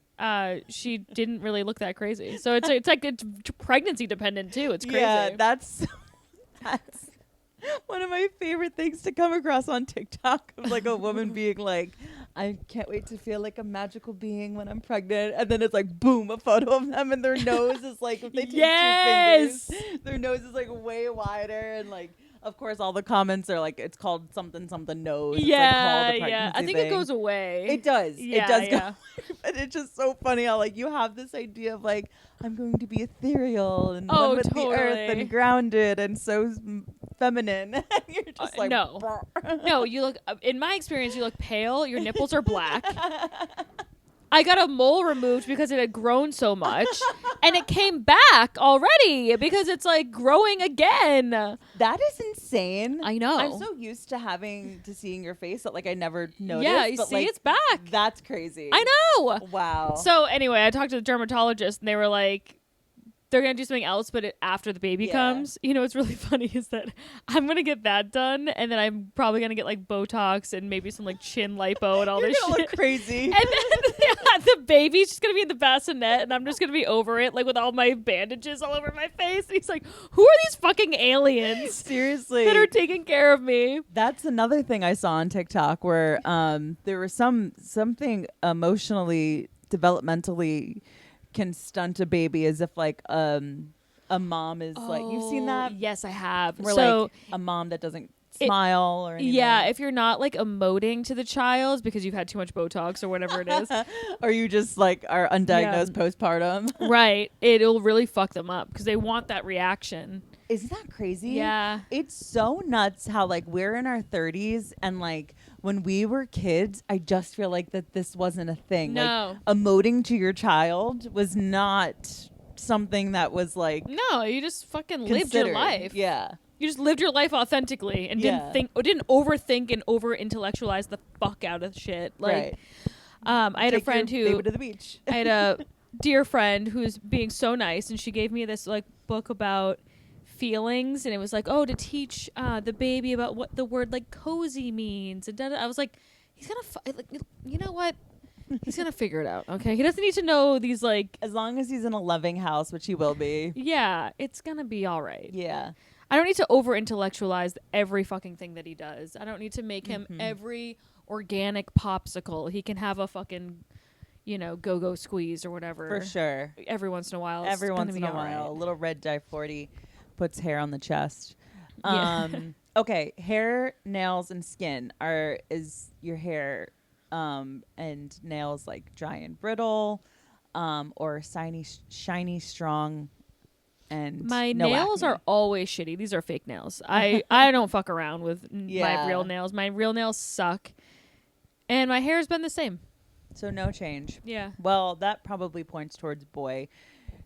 She didn't really look that crazy. So it's like it's pregnancy dependent too. It's crazy. Yeah, that's one of my favorite things to come across on TikTok of like a woman being like, I can't wait to feel like a magical being when I'm pregnant. And then it's like, boom, a photo of them and their nose is like, if they take Yes! 2 fingers, their nose is like way wider. And like, of course, all the comments are like, it's called something, something nose. It's like Yeah, called a yeah. I pregnancy think it thing. goes away. It does. Yeah, it does yeah. go. But it's just so funny how like you have this idea of like I'm going to be ethereal and Oh, one with the earth totally. and grounded and so feminine. And you're just like no. No, you look. In my experience, you look pale. Your nipples are black. I got a mole removed because it had grown so much, and it came back already because it's like growing again. That is insane. I know. I'm so used to seeing your face that like I never noticed. Yeah, you but, see, like, it's back. That's crazy. I know. Wow. So anyway, I talked to the dermatologist, and they were like, they're gonna do something else, but after the baby Yeah. comes. You know, what's really funny is that I'm gonna get that done, and then I'm probably gonna get like Botox and maybe some like chin lipo and all You're this gonna shit. look crazy. And then the baby's just gonna be in the bassinet, and I'm just gonna be over it, like with all my bandages all over my face. And he's like, "Who are these fucking aliens Seriously. that are taking care of me?" That's another thing I saw on TikTok where there was something emotionally, developmentally can stunt a baby as if like a mom is like, you've seen that? Yes, I have. Where So like a mom that doesn't smile or anything. yeah, if you're not like emoting to the child because you've had too much Botox or whatever it is, or you just like are undiagnosed postpartum. right, it'll really fuck them up because they want that reaction. Isn't that crazy? Yeah. It's so nuts how like we're in our 30s and like when we were kids, I just feel like that this wasn't a thing. No. Like emoting to your child was not something that was like No, you just fucking lived your considered. life. Yeah. You just lived your life authentically and Yeah. didn't overthink and over intellectualize the fuck out of shit. Like, Right. I had a Take friend your who baby to the beach. I had a dear friend who's being so nice, and she gave me this like book about feelings, and it was like, oh, to teach the baby about what the word like cozy means, and I was like, he's gonna like, you know what? He's gonna figure it out. Okay, he doesn't need to know these like. As long as he's in a loving house, which he will be. Yeah, it's gonna be all right. Yeah. I don't need to over intellectualize every fucking thing that he does. I don't need to make him every organic popsicle. He can have a fucking, go-go squeeze or whatever. For sure. Every once in a while. Every It's once gonna in be a all while. A right. little red dye 40 puts hair on the chest. Yeah. Okay. Hair, nails, and skin is your hair and nails like dry and brittle? or shiny, strong, and my no nails acne. are always shitty. These are fake nails. I don't fuck around with my real nails. My real nails suck. And my hair's been the same. So no change. Yeah. Well, that probably points towards boy.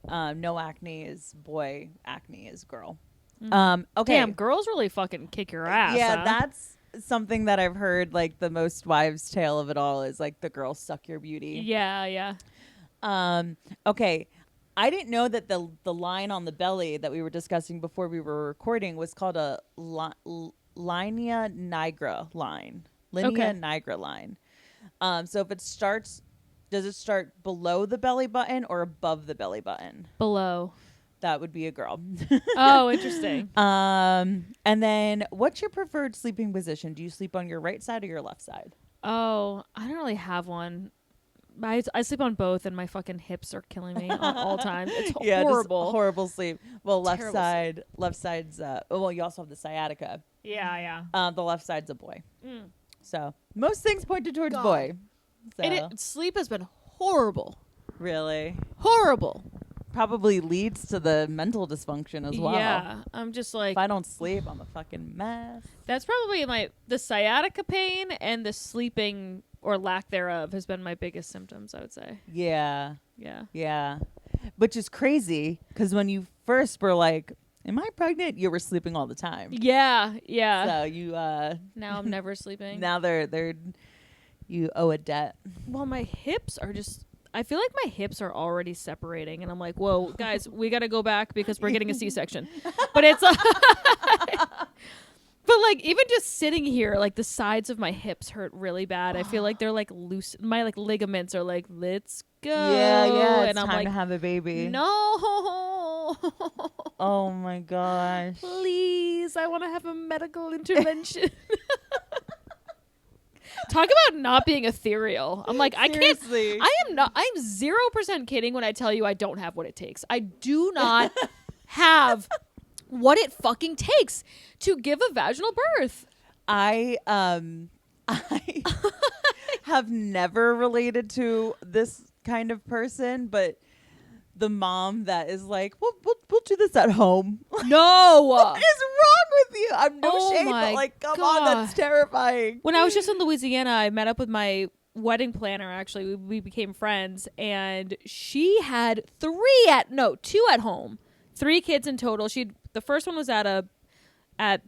No acne is boy. Acne is girl. Mm-hmm. Okay. Damn, girls really fucking kick your ass. Yeah, huh? that's something that I've heard. Like the most wives' tale of it all is like the girls suck your beauty. Yeah. Okay. I didn't know that the line on the belly that we were discussing before we were recording was called a linea nigra line. Linea nigra line. So if it starts, does it start below the belly button or above the belly button? Below. That would be a girl. Oh, interesting. And then what's your preferred sleeping position? Do you sleep on your right side or your left side? Oh, I don't really have one. I sleep on both, and my fucking hips are killing me all times. It's horrible. Just horrible sleep. Well, Terrible left side's. Well, you also have the sciatica. Yeah. The left side's a boy. So most things pointed towards boy. So Sleep has been horrible. really, Horrible. probably leads to the mental dysfunction as well. Yeah, I'm just like, If I don't sleep, I'm a fucking mess. that's probably the sciatica pain and the sleeping or lack thereof has been my biggest symptoms, I would say. Yeah. Yeah. Which is crazy because when you first were like, am I pregnant? You were sleeping all the time. Yeah. So you Now I'm never sleeping. now they're you owe a debt. Well, my hips are just, I feel like my hips are already separating, and I'm like, whoa, guys, we got to go back because we're getting a C-section. But it's but like even just sitting here, like the sides of my hips hurt really bad. I feel like they're like loose. My like ligaments are like, let's go. Yeah. It's and I'm time like, to have a baby. no. Oh my gosh. Please, I want to have a medical intervention. Talk about not being ethereal. I'm like, Seriously. I'm 0% kidding when I tell you I don't have what it takes. I do not have what it fucking takes to give a vaginal birth. I have never related to this kind of person, but the mom that is like, we'll do this at home. No. What is wrong with you? I'm no shade, my but like, come on, that's terrifying. When I was just in Louisiana, I met up with my wedding planner. Actually, we became friends, and she had 2 at home, 3 kids in total. The first one was at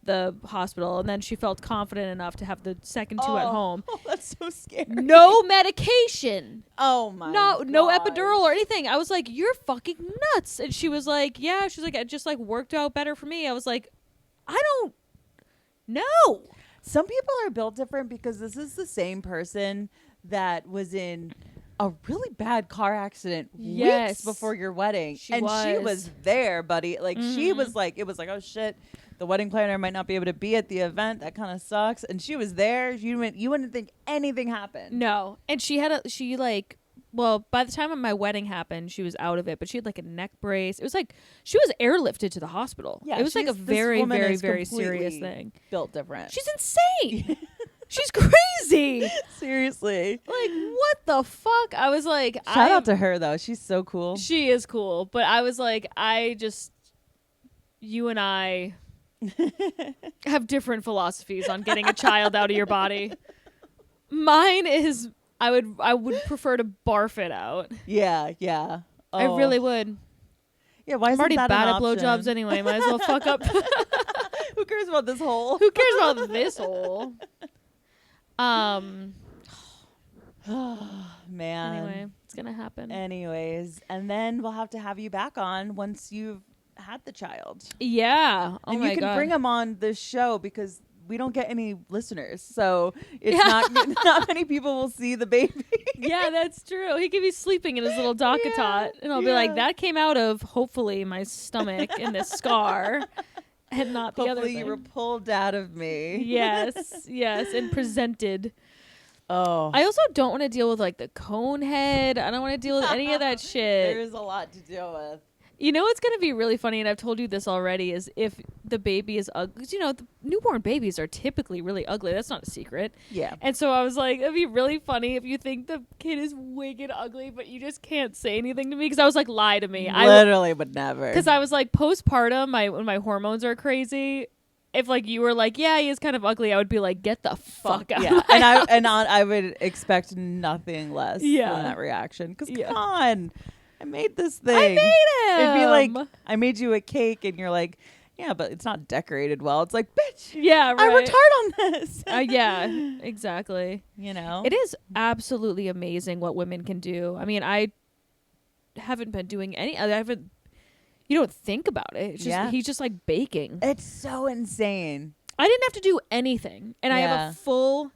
the hospital, and then she felt confident enough to have the second 2 at home. Oh, that's so scary. No medication. Oh my No gosh. epidural or anything. I was like, you're fucking nuts. And she was like, yeah. She's like, it just like worked out better for me. I was like, I don't know. Some people are built different because this is the same person that was in a really bad car accident weeks before your wedding. She was there, buddy. Like she was like, it was like, oh shit, the wedding planner might not be able to be at the event. That kind of sucks. And she was there. You wouldn't think anything happened. No. And by the time my wedding happened, she was out of it, but she had like a neck brace. It was like she was airlifted to the hospital. Yeah, it was like a very, very, very serious thing. Built different. She's insane. She's crazy. Seriously. Like, what the fuck? I was like, shout out to her though. She's so cool. She is cool. But I was like, you and I have different philosophies on getting a child out of your body. Mine is I would prefer to barf it out. Yeah. Oh. I really would. Yeah, why is I'm already that bad an at option? blowjobs anyway. Might as well fuck up. Who cares about this hole? Who cares about this hole? Man. Anyway, it's gonna happen. Anyways, and then we'll have to have you back on once you've had the child. Yeah. Oh and my you can God. bring him on this show because we don't get any listeners, so it's not many people will see the baby. Yeah, that's true. He could be sleeping in his little DockATot, and I'll be like, that came out of hopefully my stomach and this scar, and not the other Hopefully thing. you were pulled out of me. Yes, and presented. Oh, I also don't want to deal with like the cone head. I don't want to deal with any of that shit. There is a lot to deal with. You know what's going to be really funny, and I've told you this already, is if the baby is ugly. You know, the newborn babies are typically really ugly. That's not a secret. Yeah. And so I was like, it'd be really funny if you think the kid is wicked ugly, but you just can't say anything to me. Because I was like, lie to me. Literally would never. Because I was like, postpartum, when my hormones are crazy, if like you were like, yeah, he is kind of ugly, I would be like, get the fuck out. Yeah. Of my house. I would expect nothing less than Yeah. that reaction. Because Yeah. come on, I made this thing. I made him. It'd be like, I made you a cake and you're like, yeah, but it's not decorated well. It's like, bitch, yeah, right. I worked hard on this. Yeah, exactly. You know? It is absolutely amazing what women can do. I mean, I haven't been doing you don't think about it. It's just, he's just like baking. It's so insane. I didn't have to do anything. And I have Yeah. a full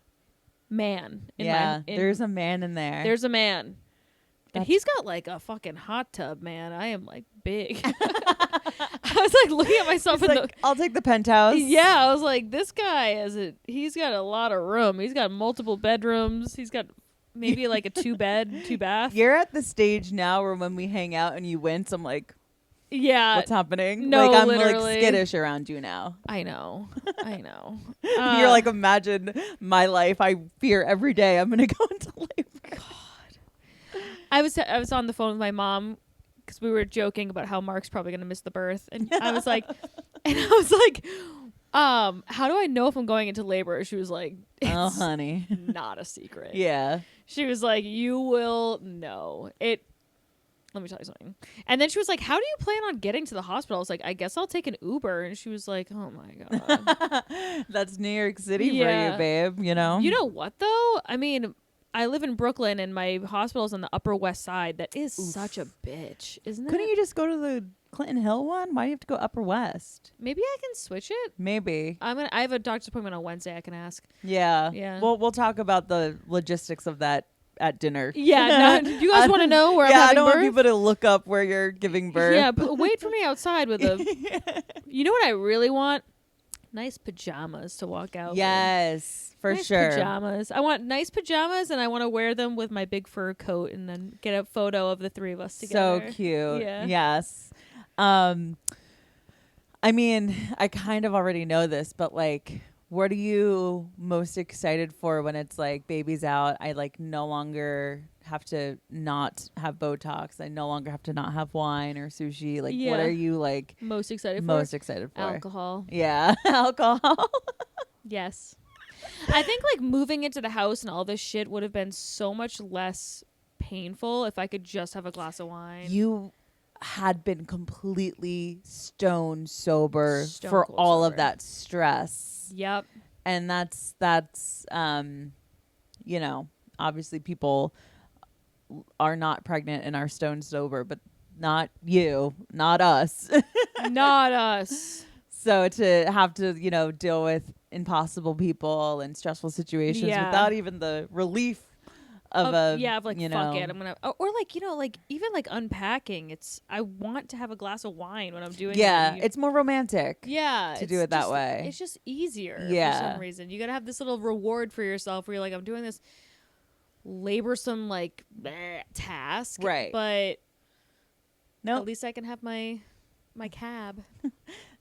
man in my, there's a man in there. there's a man. And That's- he's got like a fucking hot tub, man. I am like big. I was like looking at myself He's in like, I'll take the penthouse. Yeah, I was like, this guy he's got a lot of room. He's got multiple bedrooms. He's got maybe like a 2-bed, 2-bath. You're at the stage now where when we hang out and you wince, I'm like, Yeah. what's happening? no, like I'm literally. like skittish around you now. I know. I know. You're like, imagine my life. I fear every day I'm gonna go into labor. I was on the phone with my mom because we were joking about how Mark's probably gonna miss the birth, and I was like, how do I know if I'm going into labor? She was like, Oh, it's honey. not a secret. Yeah. She was like, you will know it. Let me tell you something. And then she was like, how do you plan on getting to the hospital? I was like, I guess I'll take an Uber. And she was like, oh my God. That's New York City for Yeah. you, babe. You know? You know what though? I mean, I live in Brooklyn and my hospital's on the Upper West Side. That is such a bitch, isn't it? Couldn't you just go to the Clinton Hill one? Why do you have to go Upper West? Maybe I can switch it. Maybe. I have a doctor's appointment on Wednesday. I can ask. Yeah. Yeah. We'll talk about the logistics of that at dinner. Yeah. No, you guys want to know where I'm Yeah, having I don't birth? want people to look up where you're giving birth. Yeah, but wait for me outside with a. You know what I really want? Nice pajamas to walk out. Yes, with. for Nice sure. Pajamas. I want nice pajamas, and I want to wear them with my big fur coat, and then get a photo of the three of us together. So cute. Yeah. Yes. I mean, I kind of already know this, but like, what are you most excited for when it's like baby's out? I like no longer have to not have Botox. I no longer have to not have wine or sushi. Like, what Yeah. are you like Most excited for? most excited for? Alcohol. Yeah, alcohol. Yes. I think like moving into the house and all this shit would have been so much less painful if I could just have a glass of wine. You had been completely stone sober Stone for cold all sober. of that stress. Yep. And that's you know, obviously people are not pregnant and are stone sober, but not you, not us. Not us. So to have to, you know, deal with impossible people and stressful situations Yeah. without even the relief of of like, you fuck know, it, I'm gonna, or like, you know, like even like unpacking, I want to have a glass of wine when I'm doing yeah, it. it's more romantic. Yeah, to it's do it that just- way. It's just easier for Yeah. some reason. You gotta have this little reward for yourself where you're like, I'm doing this laborsome like task, Right. But Nope. at least I can have my cab.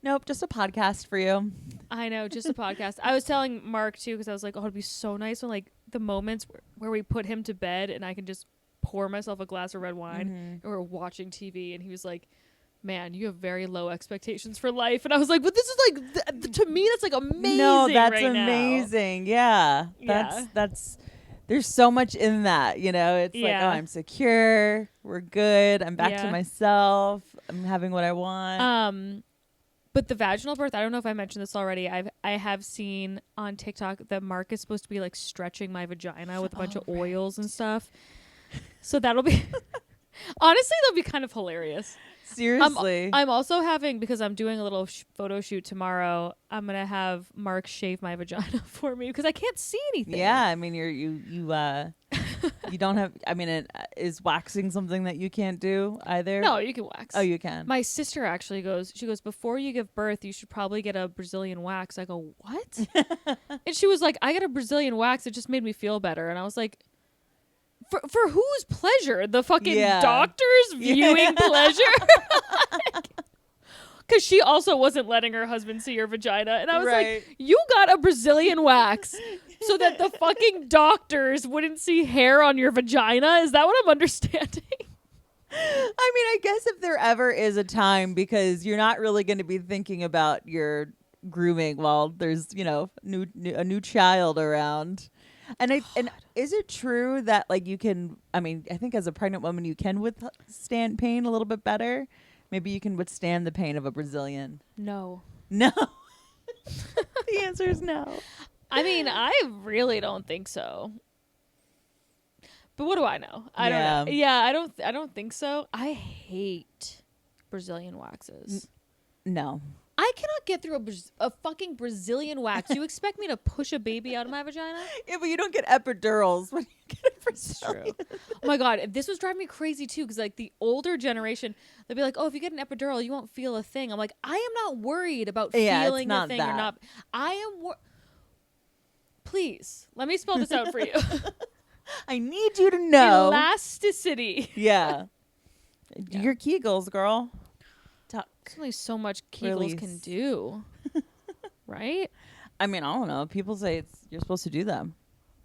Nope, just a podcast for you. I know, just a podcast. I was telling Mark too because I was like, oh, it'd be so nice when like the moments where we put him to bed and I can just pour myself a glass of red wine and we're watching TV, and he was like, man, you have very low expectations for life. And I was like, but this is like, to me, that's like amazing. No, that's right now. amazing. Yeah. Yeah. That's there's so much in that, you know. It's like, Yeah. oh, I'm secure. We're good. I'm back to Yeah. myself. I'm having what I want. But the vaginal birth, I don't know if I mentioned this already. I have seen on TikTok that Mark is supposed to be like stretching my vagina with a bunch of oils and stuff. So that'll be honestly, that'll be kind of hilarious. Seriously. I'm also having, because I'm doing a little photo shoot tomorrow, I'm gonna have Mark shave my vagina for me because I can't see anything. yeah, I mean you don't have, I mean, is waxing something that you can't do either? No, you can wax. Oh, you can. My sister actually goes, before you give birth, you should probably get a Brazilian wax. I go, what? And she was like, I got a Brazilian wax. It just made me feel better. And I was like, For whose pleasure? The fucking Yeah. doctor's viewing pleasure? Because she also wasn't letting her husband see her vagina. And I was like, you got a Brazilian wax so that the fucking doctors wouldn't see hair on your vagina? Is that what I'm understanding? I mean, I guess if there ever is a time, because you're not really going to be thinking about your grooming while there's, you know, a new child around. And is it true that like you can, I mean, I think as a pregnant woman you can withstand pain a little bit better. Maybe you can withstand the pain of a Brazilian. No. No. The answer is no. I mean, I really don't think so. But what do I know? I don't know. Yeah, I don't think so. I hate Brazilian waxes. No. I cannot get through a fucking Brazilian wax. You expect me to push a baby out of my vagina? Yeah, but you don't get epidurals when you get a Brazilian. True. Oh my God. This was driving me crazy too. Because like the older generation, they'll be like, oh, if you get an epidural, you won't feel a thing. I'm like, I am not worried about feeling a thing or not. I am Please, let me spell this out for you. I need you to know. Elasticity. Yeah. Your Kegels, girl. There's only so much Kegels can do. Right? I mean, I don't know. People say you're supposed to do them.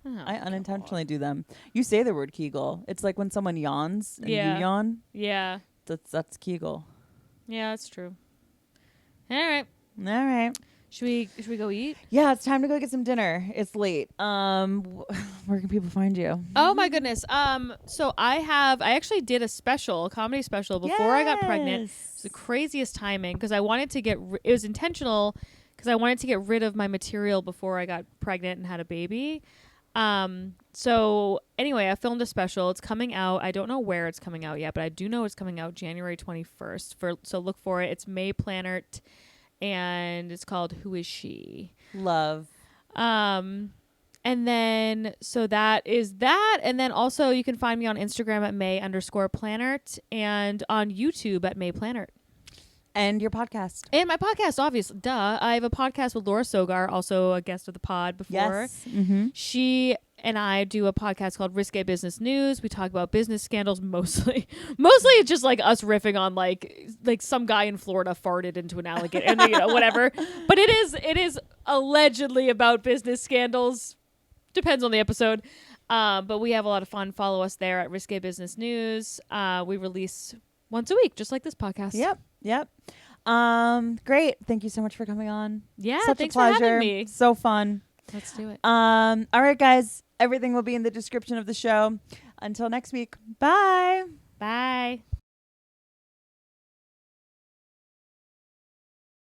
Oh, I unintentionally do them. You say the word Kegel. It's like when someone yawns and you yawn. Yeah. That's Kegel. Yeah, that's true. All right. All right. Should we go eat? Yeah, it's time to go get some dinner. It's late. Where can people find you? Oh my goodness. So I actually did a comedy special before I got pregnant. It was the craziest timing because I wanted to it was intentional because I wanted to get rid of my material before I got pregnant and had a baby. So anyway, I filmed a special. It's coming out. I don't know where it's coming out yet, but I do know it's coming out January 21st. So look for it. It's Mae Planert. And it's called Who Is She? Love. And then, so that is that. And then also you can find me on Instagram at Mae_Planert and on YouTube at Mae Planert. And your podcast. And my podcast, obviously. Duh. I have a podcast with Laura Sogar, also a guest of the pod before. Yes. Mm-hmm. She and I do a podcast called Risque Business News. We talk about business scandals mostly. Mostly it's just like us riffing on like some guy in Florida farted into an alligator and whatever. But it is allegedly about business scandals. Depends on the episode. But we have a lot of fun. Follow us there at Risque Business News. We release once a week, just like this podcast. Yep. Great. Thank you so much for coming on. Yeah, Such thanks a pleasure. for having me. So fun. Let's do it. All right, guys. Everything will be in the description of the show. Until next week. Bye. Bye.